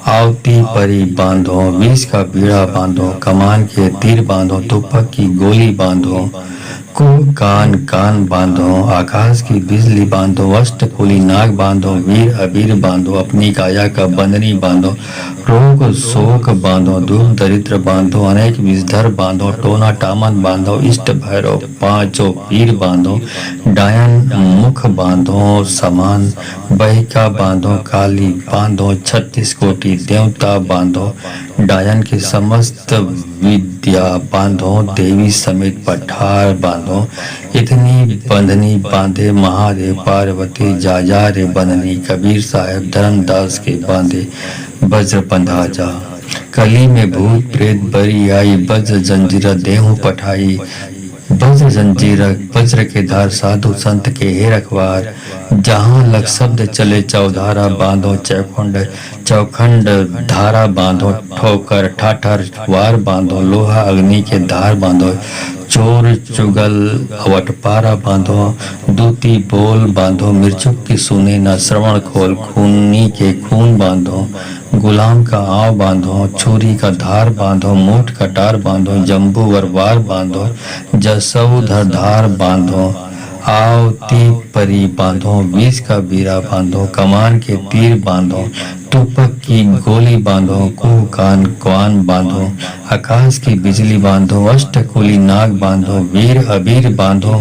Speaker 1: आवती परी बांधो, विष का बीड़ा बांधो, कमान के तीर बांधो, तुपक की गोली बांधो, कुह कान कान बांधो, आकाश की बिजली बांधो, अष्टकुली नाग बांधो, वीर अबीर बांधो, अपनी काया का बंधनी बांधो, रोग शोक बांधो, दुख दरिद्र बांधो, अनेक विषधर बांधो, टोना टामन बांधो, इष्ट भैरव पांचों पीर बांधो, डायन मुख बांधो, समान बहिका बांधो, काली बांधो, 36 कोटि देवता बांधो, डायन के समस्त विद्या बांधो, देवी समेत पठार बांधो, इतनी बंधनी बांधे महादेव पार्वती, जा रे बंधनी, कबीर साहब धर्मदास के बांधे वज्र बंधा जा। कली में भूत प्रेत बरी आई, वज्र जंजीर देहु पठाई, वज्र जंजीर वज्र के धार, साधु संत के हे रखवार, जहाँ लग शब्द चले चौधारा बांधो चौखंड चौखंड धारा बांधो ठोकर ठाठर वार बांधो लोहा अग्नि के धार बांधो चोर चुगल वटपारा बांधो दूती बोल बांधो मिर्चुक की सुने न श्रवण खोल खूनी के खून बांधो गुलाम का आव बांधो छुरी का धार बांधो मूठ कटार बांधो जम्बू वरवार बांधो जसऊ धार बांधो आवती परी बांधो बीज का बीरा बांधो कमान के तीर बांधो तुपक की गोली बांधो कुह कान क्वान बांधो आकाश की बिजली बांधो अष्टकुली नाग बांधो वीर अबीर बांधो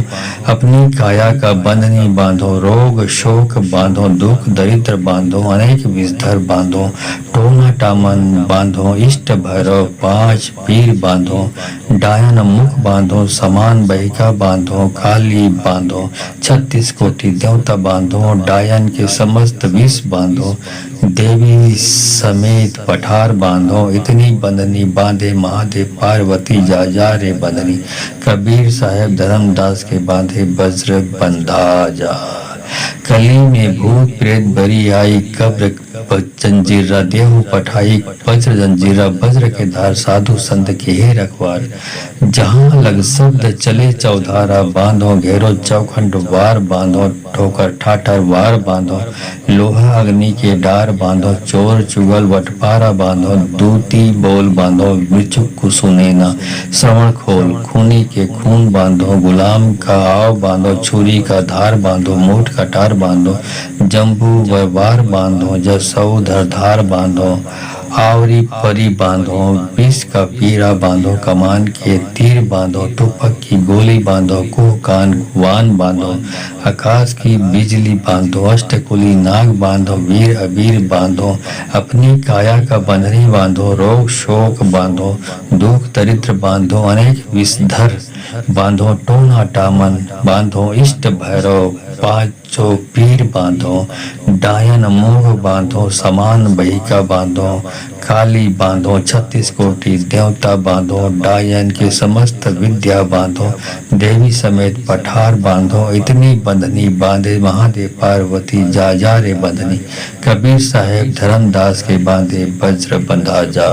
Speaker 1: अपनी काया का बंधनी बांधो रोग शोक बांधो दुख दरिद्र बांधो अनेक विषधर बांधो टोना टामन बांधो इष्ट भैरव पांच पीर बांधो डायन मुख बांधो समान बहिका बांधो काली बांधो 36 कोटि देवता बांधो डायन के समस्त विष बांधो देवी समेत पठार बांधो इतनी बंधनी बांधे महादेव पार्वती जा रे बंधनी कबीर साहेब धर्मदास के बांधे वज्र बंधा जा कली में भूत प्रेत बरी आई कब्र जंजीरा देहु पठाई वज्र जंजीरा वज्र के धार साधु संत के हे रखवार जहाँ लग शब्द चले चौधारा बांधो घेरो चौखंड वार बांधो ठोकर ठाठर वार बांधो लोहा अग्नि के डार बांधो चोर चुगल वटपारा बांधो दूती बोल बांधो मिर्चुक कुसुने न श्रवण खोल खूनी के खून बांधो गुलाम का आव बांधो छुरी का धार बांधो मूठ कटार बांधो जम्बू वार बांधो जसऊ धार बांधो आवरी परी बांधो विष का पीरा बांधो कमान के तीर बांधो तुपक की गोली बांधो कुह कान वान बांधो आकाश की बिजली बांधो अष्टकुली नाग बांधो वीर अबीर बांधो अपनी काया का बंधनी बांधो रोग शोक बांधो दुख दरिद्र बांधो अनेक विषधर बांधो टोना टामन बांधो इष्ट भैरव पांचों पीर बांधो डायन मोह बांधो समान बहिका बांधो काली बांधो 36 कोटि देवता बांधो डायन के समस्त विद्या बांधो देवी समेत पठार बांधो इतनी बंधनी बांधे महादेव पार्वती जा रे बंधनी कबीर साहेब धर्मदास के बांधे वज्र बंधा जा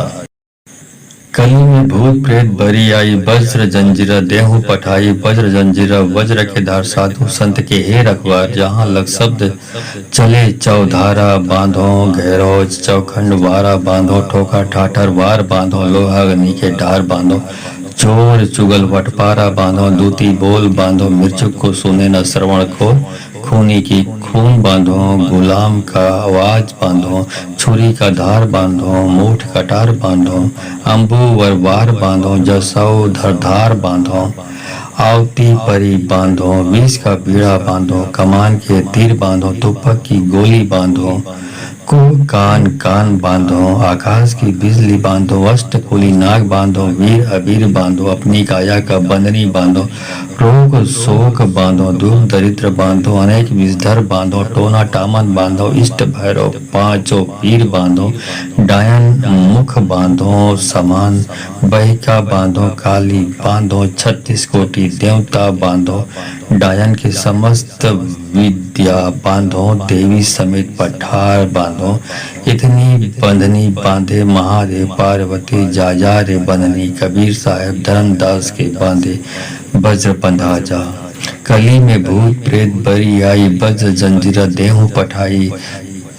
Speaker 1: कली में भूत प्रेत बरी आई वज्र जंजीरा देहु पठाई वज्र जंजीरा वज्र के धार साधु संत के हे रखवार जहाँ लग शब्द चले चौधारा बांधो घेरो चौखंड वारा बांधो ठोका ठाठर वार बांधो लोहा अग्नि के ढार बांधो चोर चुगल वटपारा बांधो दूती बोल बांधो मिर्चुक को सुने न श्रवण खोल खूनी की खून बांधो गुलाम का आवाज बांधो छुरी का धार बांधो मूठ कटार बांधो अम्बू वरवार बांधो जसऊ धार बांधो आवती परी बांधो विष का बीड़ा बांधो कमान के तीर बांधो तुपक की गोली बांधो कुह कान कान बांधो आकाश की बिजली बांधो अष्टकुली नाग बांधो वीर अबीर बांधो अपनी काया का बंधनी बांधो रोग शोक बांधो दुख दरिद्र बांधो अनेक विषधर बांधो टोना टामन बांधो इष्ट भैरव पांचों पीर बांधो डायन मुख बांधो समान बहिका बांधो काली बांधो 36 कोटि देवता बांधो डायन के समस्त विद्या बांधो देवी समेत पठार बांधो इतनी बंधनी बांधे महादेव पार्वती जा रे बंधनी कबीर साहेब धर्मदास के बांधे वज्र बंधा जा कली में भूत प्रेत बरी आई वज्र जंजीरा देहु पठाई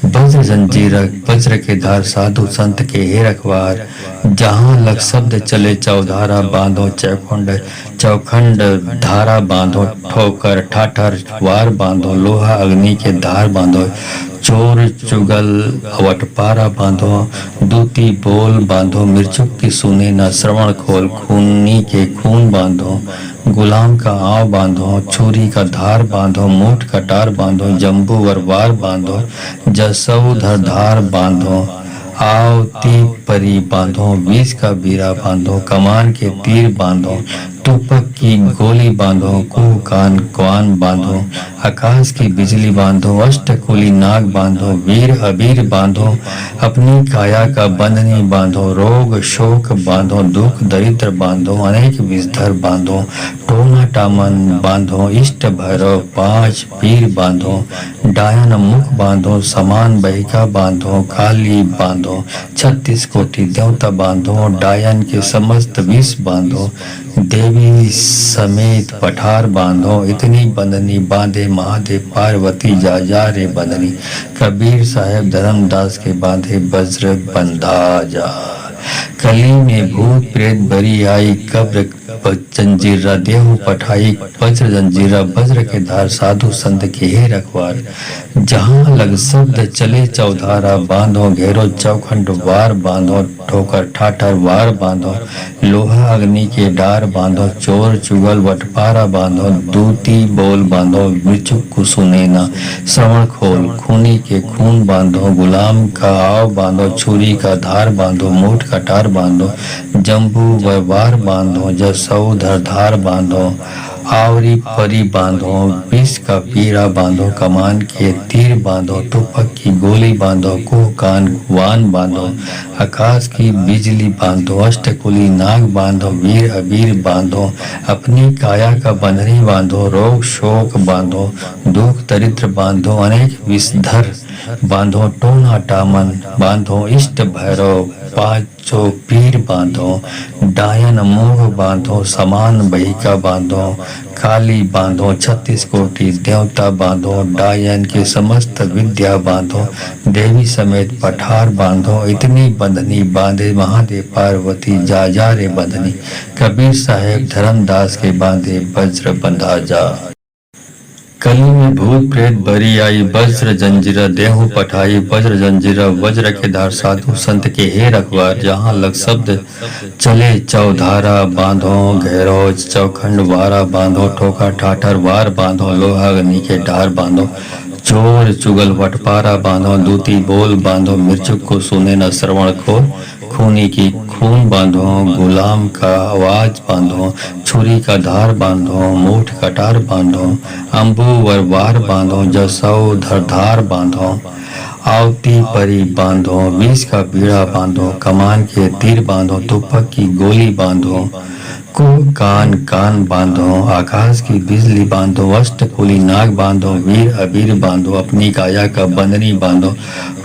Speaker 1: वज्र जंजीर वज्र के धार साधु संत के हे रखवार जहाँ लग शब्द चले चौधारा बांधो चौखंड धारा बांधो ठोकर ठाठर वार बांधो लोहा अग्नि के धार बांधो चोर चुगल वटपारा बांधो दूती बोल बांधो मिर्चुक की सुने न श्रवण खोल खूनी के खून बांधो गुलाम का आव बांधो छुरी का धार बांधो मूठ कटार बांधो जम्बू वरवार बांधो जसऊ धार बांधो आवती परी बांधो विष का बीरा बांधो कमान के तीर बांधो तुपक की गोली बांधो कुह कान क्वान बांधो आकाश की बिजली बांधो अष्टकुली नाग बांधो वीर अबीर बांधो अपनी काया का बंधनी बांधो रोग शोक बांधो दुख दरिद्र बांधो अनेक विषधर बांधो टोना टामन बांधो इष्ट भैरव, 5 पीर बांधो, डायन मुख बांधो, समान बहिका बांधो, काली बांधो, 36 कोटि देवता बांधो, डायन के समस्त विष बांधो, देवी समेत पठार बांधो, इतनी बंधनी बांधे महादेव पार्वती जा रे बंधनी, कबीर साहेब धर्मदास के बांधे वज्र बंधा जा। कली में भूत प्रेत बरी आई, कब्र जंजीरा देहु पठाई, वज्र जंजीरा वज्र के धार, साधु संत के हे रखवार, जहाँ लग शब्द चले चौधारा, बांधो घेरो चौखंड वार बांधो, ठोकर ठाठर वार बांधो, लोहा अग्नि के डार बांधो, चोर चुगल वटपारा बांधो, दूती बोल बांधो, मृचुक कुसुनेना श्रवण खोल, खूनी के खून बांधो, गुलाम का आव बांधो, छुरी का धार बांधो, मूठ कटार बांधो, जम्बू वार बांधो, जसौ धार बांधो, आवरी परी बांधो, विष का पीरा बांधो, कमान के तीर बांधो, तुपक की गोली बांधो, कुह कान वान बांधो, आकाश की बिजली बांधो, अष्टकुली नाग बांधो, वीर अबीर बांधो, अपनी काया का बंधनी बांधो, रोग शोक बांधो, दुख दरिद्र बांधो, अनेक विषधर बांधो, टोना टामन बांधो, इष्ट भैरव, 5 पीर बांधो, डायन मोह बांधो, समान बहिका बांधो, काली बांधो, 36 कोटि देवता बांधो, डायन के समस्त विद्या बांधो, देवी समेत पठार बांधो, इतनी बंधनी बांधे महादेव पार्वती जा रे बंधनी, कबीर साहेब धर्मदास के बांधे वज्र बंधा जा। कली में भूत प्रेत बरी आई, वज्र जंजीरा देहु पठाई, वज्र जंजीरा वज्र के धार, साधु संत के हे रखवार, जहाँ लग शब्द चले चौधारा, बांधो घेरो चौखंड वारा बांधो, ठोका ठाठर वार बांधो, लोहा अग्नि के डार बांधो, चोर चुगल वटपारा बांधो, दूती बोल बांधो, मृचुक को सुने न श्रवण खोल, खूनी की खून बांधो, गुलाम का आवाज बांधो, छुरी का धार बांधो, मूठ कटार बांधो, अम्बू वरवार बांधो, जसौ धार बांधो, आवती परी बांधो, विष का बीड़ा बांधो, कमान के तीर बांधो, तुपक की गोली बांधो, कुह कान बांधो, आकाश की बिजली बांधो, अष्टकुली नाग बांधो, वीर अबीर बांधो, अपनी काया का बंधनी बांधो,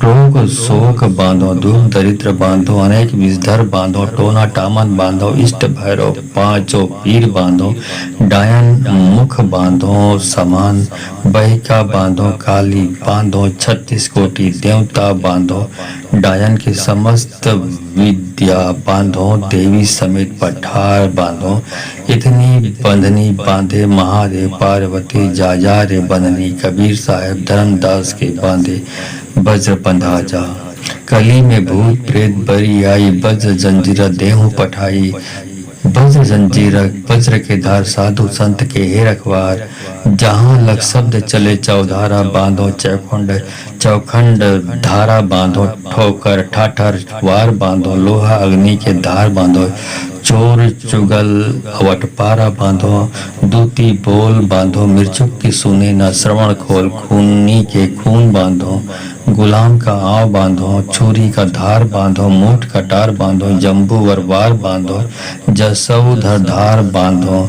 Speaker 1: रोग शोक बांधो, दुख दरिद्र बांधो, अनेक विषधर बांधो, टोना टामन बांधो, इष्ट भैरव, 5 पीर बांधो, डायन मुख बांधो, समान बहिका बांधो, काली बांधो, 36 कोटि देवता बांधो, डायन के समस्त विद्या बांधो, देवी समेत पठार बांधो, इतनी बंधनी बांधे महादेव पार्वती जा रे बंधनी, कबीर साहेब धर्मदास के बांधे वज्र बंधा जा। कली में भूत प्रेत बरी आई, वज्र जंजीरा देहु पठाई, वज्र जंजीरा वज्र के धार, साधु संत के हे रखवार, जहाँ लग शब्द चले चौधारा, बांधो चौखंड धारा बांधो, ठोकर ठाठर वार बांधो, लोहा अग्नि के धार बांधो, चोर चुगल वटपारा बांधो, दूती बोल बांधो, मृचुक की सुने न श्रवण खोल, खूनी के खून बांधो, गुलाम का आव बांधो, छुरी का धार बांधो, मूठ कटार बांधो, जम्बू वरवार बांधो, जसौ धार बांधो,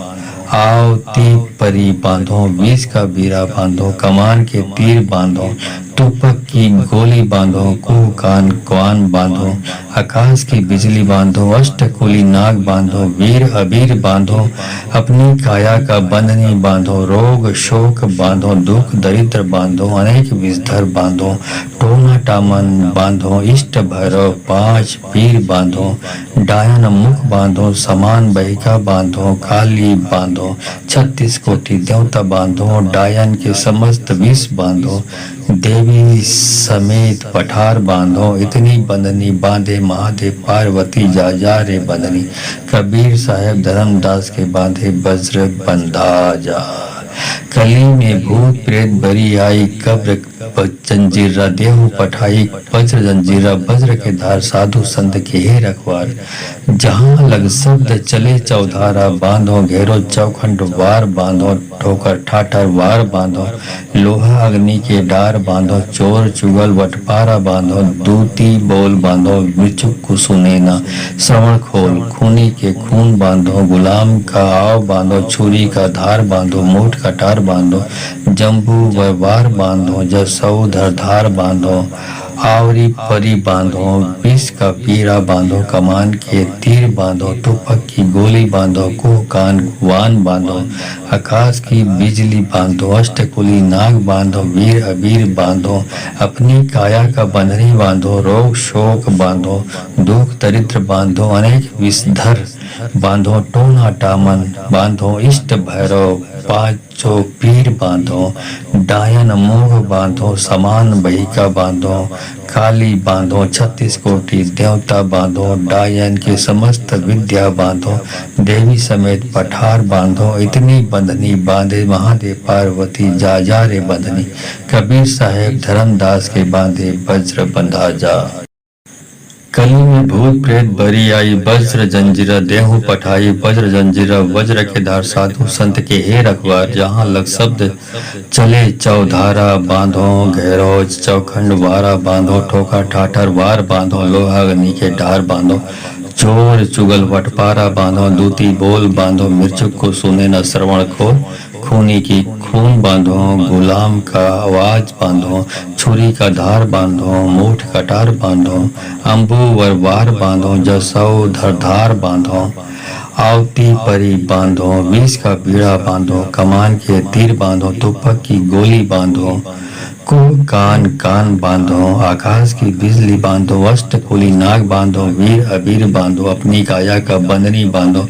Speaker 1: आवती परी बांधो, विष का बीरा बांधो, कमान के तीर बांधो, तुपक की गोली बांधो, कुह कान बांधो, आकाश की बिजली बांधो, अष्टकुली नाग बांधो, वीर अबीर बांधो, अपनी काया का बंधनी बांधो, रोग शोक बांधो, दुख दरिद्र बांधो, अनेक विषधर बांधो, टोना टामन बांधो, इष्ट भैरव, 5 पीर बांधो, डायन मुख बांधो, समान बहिका बांधो, काली बांधो, 36 कोटि देवता बांधो, डायन के समस्त विष बांधो, देवी समेत पठार बांधो, इतनी बंधनी बांधे महादेव पार्वती जा रे बंधनी, कबीर साहेब धर्मदास के बांधे वज्र बंधा जा। कली में भूत प्रेत बरी आई, कब्र जंजीरा देहु पठाई, वज्र जंजीरा वज्र के धार, साधु संत के हे रखवार। जहाँ लग शब्द चले चौधारा, बांधो घेरो चौखंड वार बांधो, ठोकर ठाठर वार बांधो, लोहा अग्नि के डार बांधो, चोर चुगल वटपारा बांधो, दूती बोल बांधो, मृचुक को सुने न श्रवण खोल, खूनी के खून बांधो, गुलाम का आव बांधो, छुरी का धार बांधो, मोट कटार बांधो, जम्बू वार बांधो, जसऊ धार बांधो, आवरी परी बांधो, विष का पीड़ा बांधो, कमान के तीर बांधो, तुपक की गोली बांधो, कुह कान वान बांधो, आकाश की बिजली बांधो, अष्टकुली नाग बांधो, वीर अबीर बांधो, अपनी काया का बंधनी बांधो, रोग शोक बांधो, दुख दरिद्र बांधो, अनेक विषधर बांधो, टोना टामन बांधो, इष्ट भैरव पांचों पीर बांधो, डायन मोह बांधो, समान बहिका बांधो, काली बांधो, 36 कोटि देवता बांधो, डायन की समस्त विद्या बांधो, देवी समेत पठार बांधो, इतनी बंधनी बांधे महादेव पार्वती, जा जा रे बंधनी, कबीर साहेब धर्मदास के बांधे वज्र बंधा जा। कली में भूत प्रेत बरी आई, वज्र जंजीरा देहु पठाई, वज्र जंजीरा वज्र के धार, साधु संत के हे रखवार। जहाँ लग शब्द चले चौधारा, बांधो घेरो चौखंड वारा बांधो, ठोका ठाठर वार बांधो, लोहा अग्नि के डार बांधो, चोर चुगल वटपारा बांधो, दूती बोल बांधो, मृचुक को सुने न श्रवण खोल, खूनी की खून बांधो, गुलाम का आवाज बांधो, छुरी का धार बांधो, मूठ कटार बांधो, अम्बू वार बांधो, जसऊ धार बांधो, आवती परी बांधो, विष का पीड़ा बांधो, कमान के तीर बांधो, तुपक की गोली बांधो, कुह कान बांधो, आकाश की बिजली बांधो, अष्टकुली नाग बांधो, वीर अबीर बांधो, अपनी काया का बंधनी बांधो,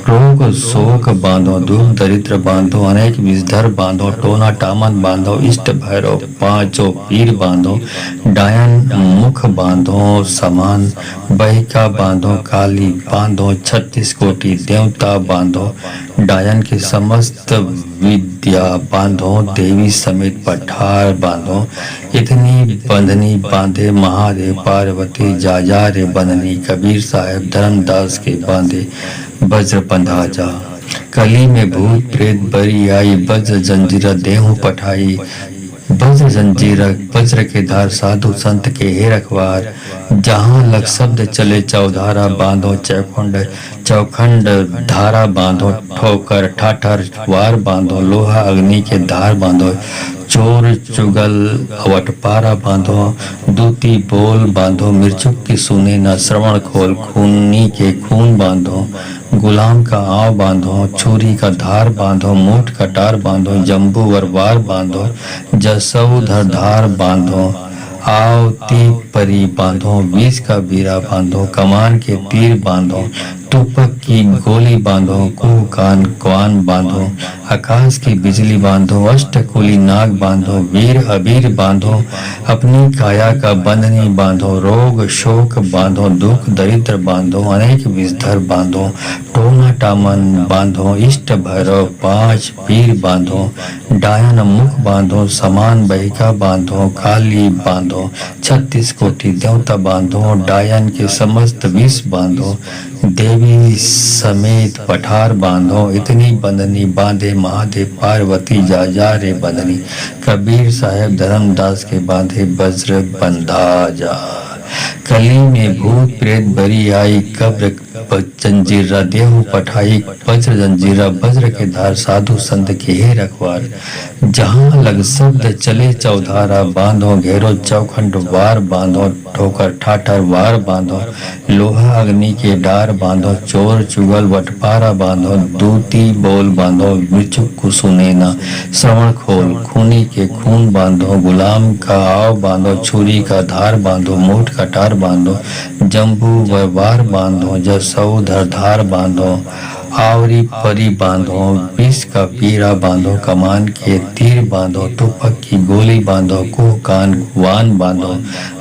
Speaker 1: रोग शोक बांधो, दुख दरिद्र बांधो, अनेक विषधर बांधो, टोना टामन बांधो, इष्ट भैरव पांचों पीर बांधो, डायन मुख बांधो, समान बहिका बांधो, काली बांधो, 36 कोटि देवता बांधो, डायन की समस्त विद्या बांधो, देवी समेत पठार बांधो, इतनी बंधनी बांधे महादेव पार्वती, जा जा रे बंधनी, कबीर साहेब धर्मदास के बांधे वज्र बंधा जा। कली में भूत प्रेत बरी आई, वज्र जंजीरा देहु पठाई, वज्र जंजीरा वज्र के धार, साधु संत के हे रखवार। जहाँ लग शब्द चले चौधारा, बांधो चौखंड धारा बांधो, ठोकर ठाठर वार बांधो, लोहा अग्नि के धार बांधो, चोर चुगल वटपारा बांधो, दूती बोल बांधो, मृचुक की सुने न श्रवण खोल, खूनी के खून बांधो, गुलाम का आव बांधो, छुरी का धार बांधो, मूठ कटार बांधो, जम्बू वार बांधो, जसऊ धार बांधो, आवती परी बांधो, विष का बीरा बांधो, कमान के तीर बांधो, तुपक की गोली बांधो, कुह कान बांधो, आकाश की बिजली बांधो, अष्टकुली नाग बांधो, वीर अबीर बांधो, अपनी काया का बंधनी बांधो, रोग शोक बांधो, दुख दरिद्र बांधो, अनेक विषधर बांधो, टोना टामन बांधो, इष्ट भैरव पांच पीर बांधो, डायन मुख बांधो, समान बहिका बांधो, काली बांधो, 36 कोटि देवता बांधो, डायन के समस्त विष बांधो, देवी समेत पठार बांधो, इतनी बंधनी बांधे महादेव पार्वती, जा जा रे बंधनी, कबीर साहेब धर्मदास के बांधे वज्र बंधा जा। कली में भूत प्रेत बरी आई, कब्र जंजीरा देहु पठाई, वज्र जंजीरा वज्र के धार, साधु संत के हे रखवार। जहाँ लग शब्द चले चौधारा, बांधो घेरो चौखंड वार बांधो, ठोकर ठाठर वार बांधो, लोहा अग्नि के डार बांधो, चोर चुगल वटपारा बांधो, दूती बोल बांधो, मृचुक को सुने न श्रवण खोल, खूनी के खून बांधो, गुलाम का आव बांधो, छुरी का धार बांधो, मूठ कटार बांधो, जम्बू वार बांधो, जसऊ धार बांधो, आवरी परी बांधो, विष का पीरा बांधो, कमान के तीर बांधो, टोपक की गोली बांधो, कुह कान वान बांधो,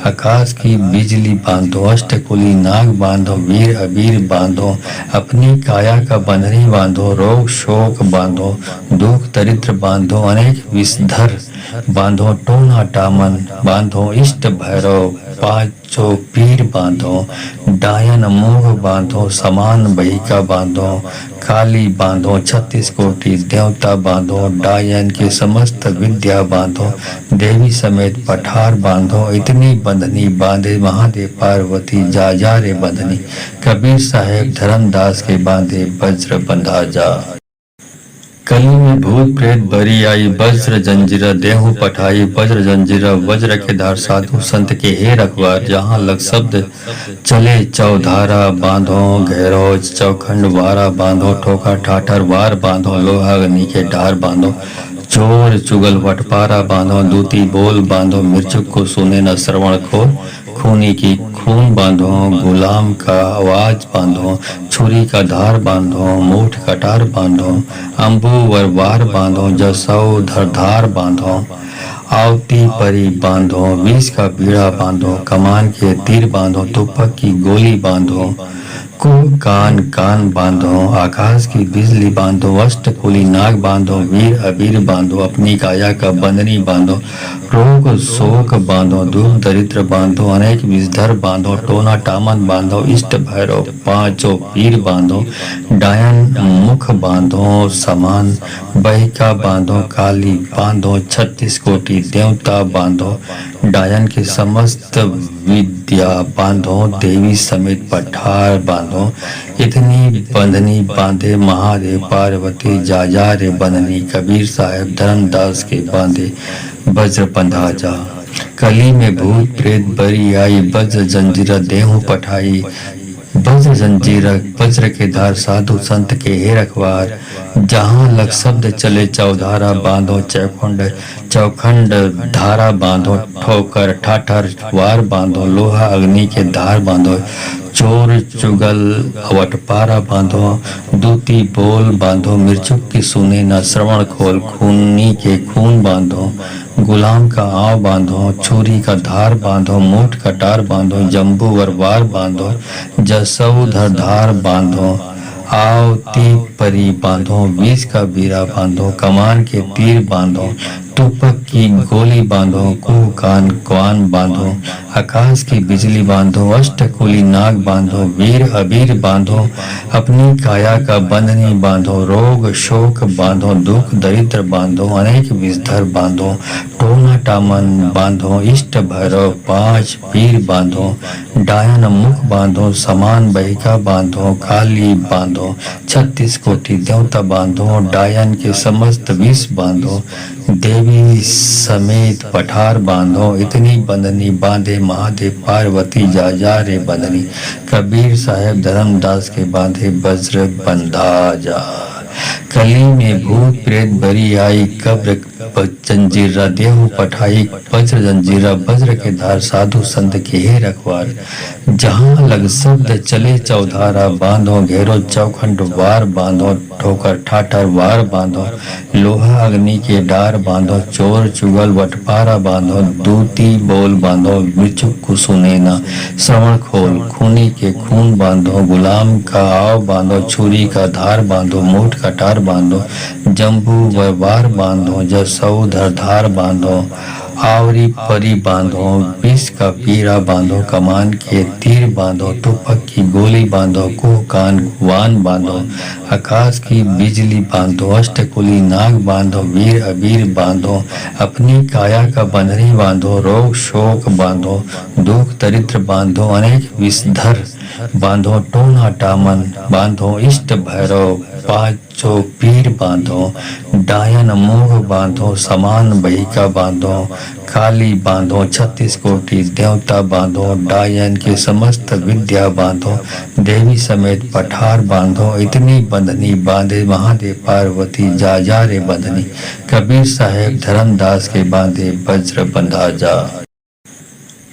Speaker 1: आकाश की बिजली बांधो, अष्टकुली नाग बांधो, वीर अबीर बांधो, अपनी काया का बंधनी बांधो, रोग शोक बांधो, दुख दरिद्र बांधो, अनेक विषधर बांधो, टोना टामन बांधो, इष्ट भैरव पांचों पीर बांधो, डायन मोह बांधो, समान बहिका बांधो, काली बांधो, 36 कोटि देवता बांधो, डायन की समस्त विद्या बांधो, देवी समेत पठार बांधो, इतनी बंधनी बांधे महादेव पार्वती जा जा रे बंधनी, कबीर साहेब धर्मदास के बांधे वज्र बंधा जा। कली में भूत प्रेत बरी आई, वज्र जंजीरा देहु पठाई, वज्र जंजीरा वज्र के धार साधु संत के हे रखवार, जहाँ लग शब्द चले चौधारा बांधो, घेरो चौखंड वारा बांधो, ठोका ठाठर वार बांधो, लोहा अग्नि के ढार बांधो, चोर चुगल वटपारा बांधो, दूती बोल बांधो, मिर्चुक को सुने न श्रवण खोल, खूनी की खून बांधो, गुलाम का आवाज बांधो, छुरी का धार बांधो, मूठ कटार बांधो, अम्बु वरवार बांधो, जसौ धरधार बांधो, आवती परी बांधो, विष का बीड़ा बांधो, कमान के तीर बांधो, तुपक की गोली बांधो, कुह कान कान बांधो, आकाश की बिजली बांधो, अष्टकुली नाग बांधो, वीर अबीर बांधो, अपनी काया का बंधनी बांधो, रोग शोक बांधो, दुख दरिद्र बांधो, अनेक विषधर बांधो, टोना टामन बांधो, इष्ट भैरव पांचों पीर बांधो, डायन मुख बांधो, समान बहिका बांधो, काली बांधो, 36 कोटि देवता बांधो, डायन की समस्त विद्या बांधो, देवी समेत पठार बांधो, इतनी बंधनी बांधे महादेव पार्वती जा जा रे बंधनी, कबीर साहेब धर्मदास के बांधे वज्र बंधा जा। कली में भूत प्रेत बरी आई, वज्र जंजीरा देहु पठाई, वज्र जंजीरा वज्र के धार साधु संत के हे रखवार, जहाँ लग शब्द चले चौधारा बांधो, चौखंड धारा बांधो, ठोकर ठाठर वार बांधो, लोहा अग्नि के धार बांधो, चोर चुगल वटपारा बांधो, दूती बोल बांधो, मिर्चुक की सुने न श्रवण खोल, खूनी के खून बांधो, गुलाम का आव बांधो, छुरी का धार बांधो, मूठ कटार बांधो, जम्बू वरवार बांधो, जसौ धरधार बांधो, आवती परी बांधो, विष का बीरा बांधो, कमान के तीर बांधो, तुपक की गोली बांधो, कुह कान क्वान बांधो, आकाश की बिजली बांधो, अष्टकुली नाग बांधो, वीर अबीर बांधो, अपनी काया का बंधनी बांधो, रोग शोक बांधो, दुख दरिद्र बांधो, अनेक विषधर बांधो, टोना टामन बांधो, इष्ट भैरव पांच पीर बांधो, डायन मुख बांधो, समान बहिका बांधो, काली बांधो, 36 कोटि देवता बांधो, डायन के समस्त विष बांधो, देवी समेत पठार बांधो, इतनी बंधनी बांधे महादेव पार्वती जा जा रे बंधनी, कबीर साहेब धर्मदास के बांधे वज्र बंधा जा। कली में भूत प्रेत बरी आई, कब्र जंजीरा देहु पठाई, वज्र जंजीरा वज्र के धार साधु संत के हे रखवार, जहाँ लग शब्द चले चौधारा बांधो, घेरो चौखंड वार बांधो, ठोकर ठाठर वार बांधो, लोहा अग्नि के डार बांधो, चोर चुगल वटपारा बांधो, दूती बोल बांधो, मिर्चुक को सुने न श्रवण खोल, खूनी के खून बांधो, गुलाम का आव बांधो, छुरी का धार बांधो, मूठ कटार बांधो, जम्बू वरवार बांधो, जसौ धरधार बांधो, आवरी परी बांधो, विष का पीरा बांधो, कमान के तीर बांधो, तुपक की गोली बांधो, कुह कान वान बांधो, आकाश की बिजली बांधो, अष्टकुली नाग बांधो, वीर अबीर बांधो, अपनी काया का बंधनी बांधो, रोग शोक बांधो, दुख दरिद्र बांधो, अनेक विषधर बांधो, टोना टामन बांधो, इष्ट भैरव पांचों पीर बांधो, डायन मोह बांधो, समान बहिका बांधो, काली बांधो, 36 कोटि देवता बांधो, डायन की समस्त विद्या बांधो, देवी समेत पठार बांधो, इतनी बंधनी बांधे महादेव पार्वती जा जा रे बंधनी, कबीर साहेब धर्मदास के बांधे वज्र बंधा जा।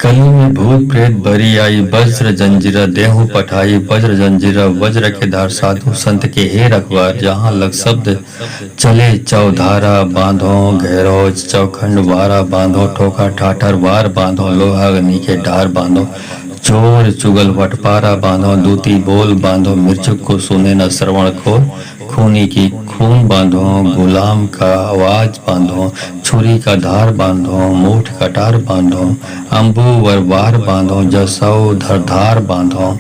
Speaker 1: कली में भूत प्रेत बरी आई, वज्र जंजीरा देहु पठाई, वज्र जंजीरा वज्र के धार साधु संत के हे रखवार, जहाँ लग शब्द चले चौधारा बांधो, घेरो चौखंड वारा बांधो, ठोका ठाठर वार बांधो, लोहा अग्नि के ढार बांधो, चोर चुगल वटपारा बांधो, दूती बोल बांधो, मिर्चुक को सुने न श्रवण खोर, खूनी की खून बांधो, गुलाम का आवाज बांधो, छुरी का धार बांधो, मूठ कटार बांधो, अम्बू वरवार बांधो, जसौ धरधार बांधो,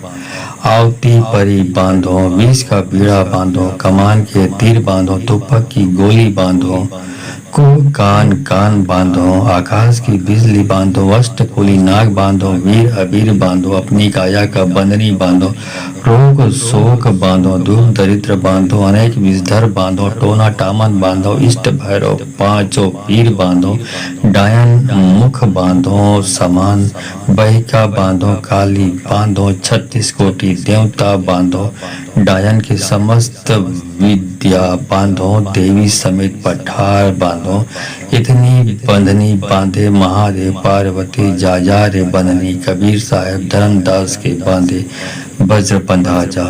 Speaker 1: आवती परी बांधो, विष का बीड़ा बांधो, कमान के तीर बांधो, तुपक की गोली बांधो, को कान कान बांधो, आकाश की बिजली बांधो, अष्टकुली नाग बांधो, वीर अबीर बांधो, अपनी काया का बंधनी बांधो, रोग शोक बांधो, दुख दरिद्र बांधो, अनेक विषधर बांधो, टोना टामन बांधो, इष्ट भैरव पांचों पीर बांधो, डायन मुख बांधो, समान बहिका बांधो, काली बांधो, 36 कोटि देवता बांधो, डायन के समस्त विद्या बांधो, देवी समेत पठार बांधो, इतनी बंधनी बांधे महादेव पार्वती, जा रे बंधनी, कबीर साहब धर्मदास के बांधे वज्र बंधा जा।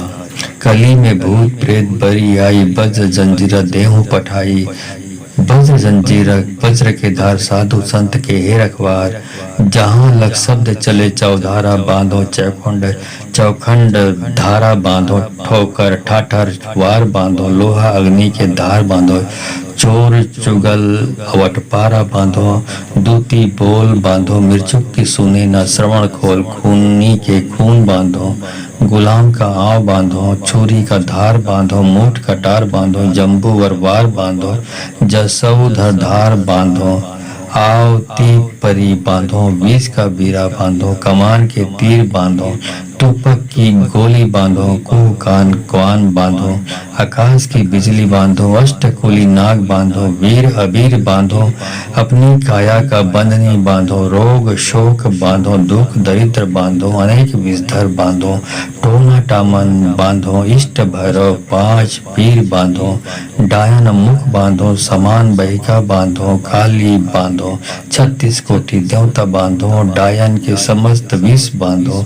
Speaker 1: कली में भूत प्रेत बरी आई, वज्र जंजीरा देहु पठाई, वज्र जंजीरा वज्र के धार साधु संत के हे रखवार, जहाँ लग शब्द चले चौधारा बांधो, चौखंड धारा बांधो, ठोकर ठाठर वार बांधो, लोहा अग्नि के धार बांधो, चोर चुगल वटपारा बांधो, दूती बोल बांधो, मिर्चुक की सुने न श्रवण खोल, खूनी के खून बांधो, गुलाम का आव बांधो, छुरी का धार बांधो, मूठ कटार बांधो, जम्बू वरवार बांधो, जसौ धरधार बांधो, आवती परी बांधो, विष का बीरा बांधो, कमान के तीर बांधो, तुपक की गोली बांधो, कुह कान क्वान बांधो, आकाश की बिजली बांधो, अष्टकुली नाग बांधो, वीर अबीर बांधो, अपनी काया का बंधनी बांधो, रोग शोक बांधो, दुख दरिद्र बांधो, अनेक विषधर बांधो, टोना टामन बांधो, इष्ट भैरव 5 पीर बांधो, डायन मुख बांधो, समान बहिका बांधो, काली बांधो, 36 कोटि देवता बांधो, डायन के समस्त विष बांधो,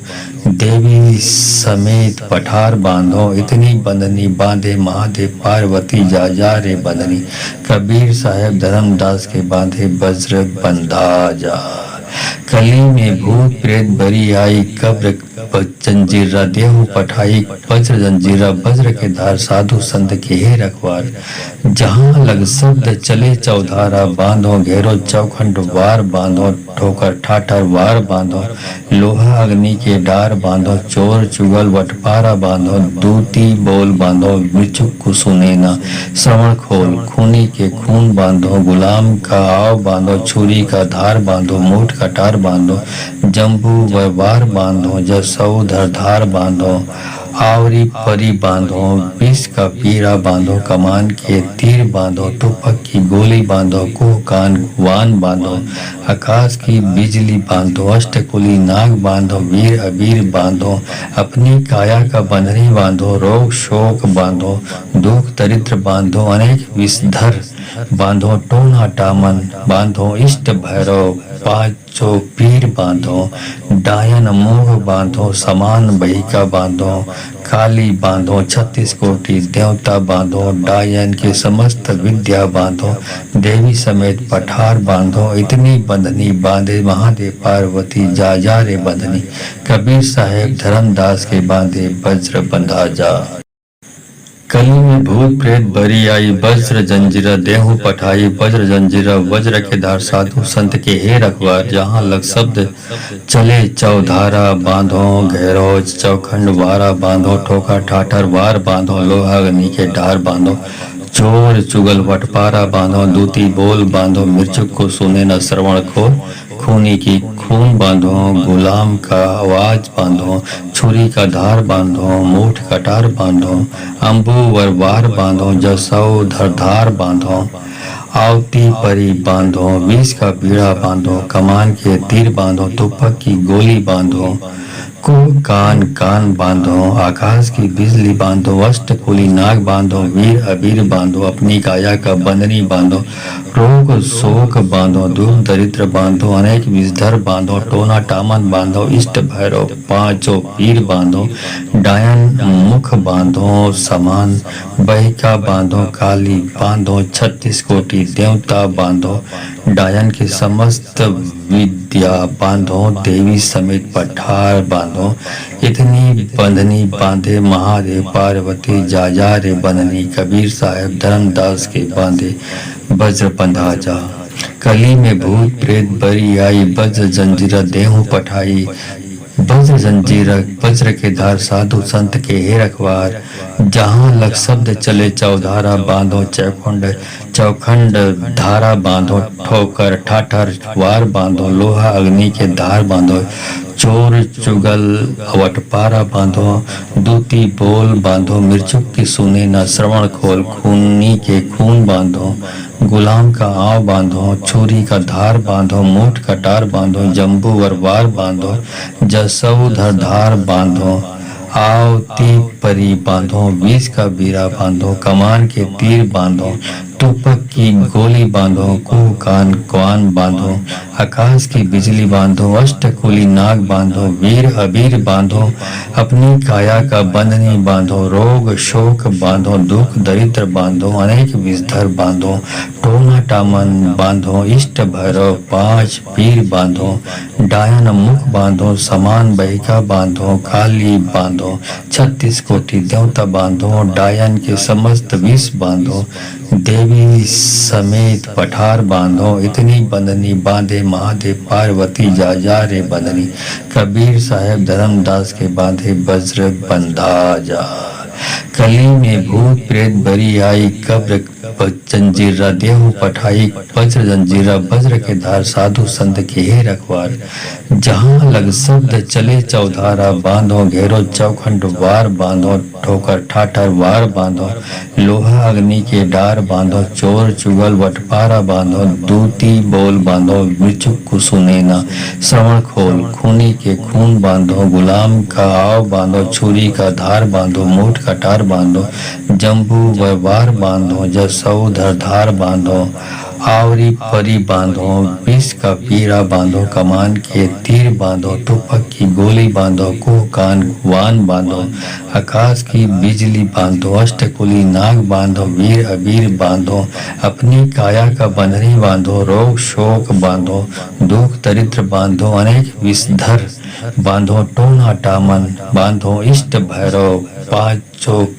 Speaker 1: देवी समेत पठार बांधो, इतनी बंधनी बांधे महादेव पार्वती, जा रे बंधनी, कबीर साहब धर्मदास के बांधे वज्र बंधा जा। कली में भूत प्रेत बरी आई, कब्र जंजीरा देहु पठाई, वज्र जंजीरा वज्र के धार साधु संत के हे रखवार, जहाँ लग शब्द चले चौधारा बांधो, घेरो चौखंड वार बांधो, ठोकर ठाठर वार बांधो, लोहा अग्नि के डार बांधो, चोर चुगल वटपारा बांधो, दूती बोल बांधो, मिर्चुक को सुने न श्रवण खोल, खूनी के खून बांधो, गुलाम का आव बांधो, छुरी का धार बांधो, मूठ कटार बांधो, जम्बू वरवार बांधो, जसौ धरधार बांधो, आवरी परी बांधो, विष का पीरा बांधो, कमान के तीर बांधो, तुपक की गोली बांधो, कुह कान वान बांधो, आकाश की बिजली बांधो, अष्टकुली नाग बांधो, वीर अबीर बांधो, अपनी काया का बंधनी बांधो, रोग शोक बांधो, दुख दरिद्र बांधो, अनेक विषधर बांधो, टोना टामन बांधो, इष्ट भैरव 5 पीर बांधो, डायन मुख बांधो, समान बहिका बांधो, काली बांधो, 36 कोटि देवता बांधो, डायन के समस्त विद्या बांधो, देवी समेत पठार बांधो, इतनी बंधनी बांधे महादेव पार्वती, जा रे बंधनी, कबीर साहेब धर्मदास के बांधे वज्र बंधा जा। कली में भूत प्रेत बरी आई, वज्र जंजीरा देहु पठाई, वज्र जंजीरा वज्र के धार साधु संत के हे रखवार, जहाँ लग शब्द चले चौधारा बांधो, घेरो चौखंड वारा बांधो, ठोका ठाठर वार बांधो, लोहा अग्नि के ढार बांधो, चोर चुगल वटपारा बांधो, दूती बोल बांधो, मिर्चुक को सुने न श्रवण खोर, खूनी की खून बांधो, गुलाम का आवाज बांधो, छुरी का धार बांधो, मूठ कटार बांधो, अम्बू वरवार बांधो, जसौ धरधार बांधो, आवती परी बांधो, विष का बीड़ा बांधो, कमान के तीर बांधो, तुपक की गोली बांधो, को कान कान बांधो, आकाश की बिजली बांधो, अष्टकुली नाग बांधो, वीर अबीर बांधो, अपनी काया का बंधनी बांधो, रोग शोक बांधो, दुख दरिद्र बांधो, अनेक विषधर बांधो, टोना टामन बांधो, इष्ट भैरव पांचों पीर बांधो, डायन मुख बांधो, समान बहिका बांधो, काली बांधो, 36 कोटि देवता बांधो, डायन के समस्त विद्या बांधो, देवी समेत पठार बांधो, इतनी बंधनी बांधे महादेव पार्वती, जा रे बंधनी, कबीर साहब धर्मदास के बांधे वज्र बंधा जा। कली में भूत प्रेत बरी आई, वज्र जंजीर देहु पठाई, वज्र जंजीर वज्र के धार, साधु संत के हे रखवार, जहाँ लग शब्द चले चौधारा बांधो, चौखंड धारा बांधो, ठोकर ठाठर वार बांधो, लोहा अग्नि के धार बांधो, चोर चुगल वटपारा बांधो, दूती बोल बांधो, मिर्चुक की सुने न श्रवण खोल, खूनी के खून बांधो, गुलाम का आव बांधो, छुरी का धार बांधो, मूठ कटार बांधो, जम्बू वरवार बांधो, जसऊ धार बांधो, आवती परी बांधो, बीज का बीरा बांधो, कमान के तीर बांधो, तुपक की गोली बांधो, कुह कान क्वान बांधो, आकाश की बिजली बांधो, अष्टकुली नाग बांधो, वीर अबीर बांधो, अपनी काया का बंधनी बांधो, रोग शोक बांधो, दुख दरिद्र बांधो, अनेक विषधर बांधो, टोना टामन बांधो, इष्ट भैरव 5 पीर बांधो, डायन मुख बांधो, समान बहिका बांधो, काली बांधो, 36 कोटि देवता बांधो, डायन के समस्त विष बांधो, देवी समेत पठार बांधो, इतनी बंधनी बांधे महादेव पार्वती, जा रे बंधनी, कबीर साहब धर्मदास के बांधे वज्र बंधा जा। कली में भूत प्रेत बरी आई, कब्र जंजीरा देहु पठाई, वज्र जंजीरा वज्र के धार, साधु संत के हे रखवार, जहाँ लग शब्द चले चौधारा बांधो, घेरो चौखंड वार बांधो, ठोकर ठाठर वार बांधो, लोहा अग्नि के डार बांधो, चोर चुगल वटपारा बांधो, दूती बोल बांधो, मिर्चुक कुसुनेना श्रवण खोल, खूनी के खून बांधो, गुलाम का आव बांधो, छुरी का धार बांधो, मूठ कटार बांधो, जम्बू वार बांधो, जसऊ धार बांधो, आवरी परी बांधो, विष का पीरा बांधो, कमान के तीर बांधो, तुपक की गोली बांधो, कुह कान वान बांधो, आकाश की बिजली बांधो, अष्टकुली नाग बांधो, वीर अबीर बांधो, अपनी काया का बंधनी बांधो, रोग शोक बांधो, दुख दरिद्र बांधो, अनेक विषधर बांधो, टोना टामन बांधो, इष्ट भैरव 5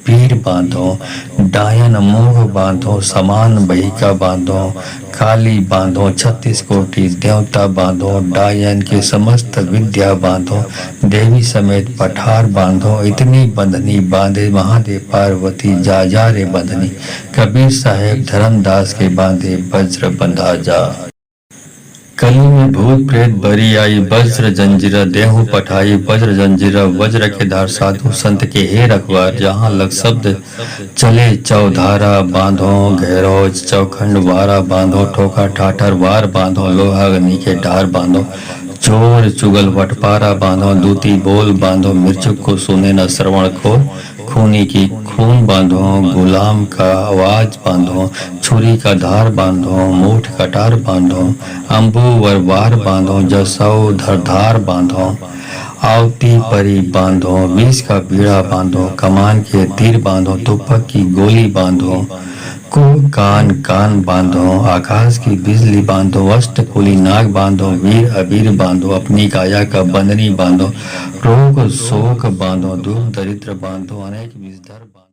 Speaker 1: पीर बांधो, डायन मोह बांधो, समान बहिका बांधो, काली बांधो, 36 कोटि देवता बांधो, डायन के समस्त विद्या बांधो, देवी समेत पठार बांधो, इतनी बंधनी बांधे महादेव पार्वती, जा रे बंधनी, कबीर साहेब धर्मदास के बांधे वज्र बंधा जा। कली में भूत प्रेत बरी आई, वज्र जंजीरा देहु पठाई, वज्र जंजीरा वज्र के धार, साधु संत के हे रखवार, जहाँ लग शब्द चले चौधारा बांधो, घेरो चौखंड वारा बांधो, ठोका ठाठर वार बांधो, लोहा अग्नि के डार बांधो, चोर चुगल वटपारा बांधो, दूती बोल बांधो, मिर्चुक को सुने न श्रवण खोल, खूनी की खून बांधो, गुलाम का आवाज बांधो, छुरी का धार बांधो, मूठ कटार बांधो, अम्बू वरवार बांधो, जसऊ धार बांधो, आवती परी बांधो, विष का बीड़ा बांधो, कमान के तीर बांधो, तुपक की गोली बांधो, को कान कान बांधो, आकाश की बिजली बांधो, अष्टकुली नाग बांधो, वीर अबीर बांधो, अपनी काया का बंधनी बांधो, रोग शोक बांधो, दुख दरिद्र बांधो, अनेक विषधर बांधो।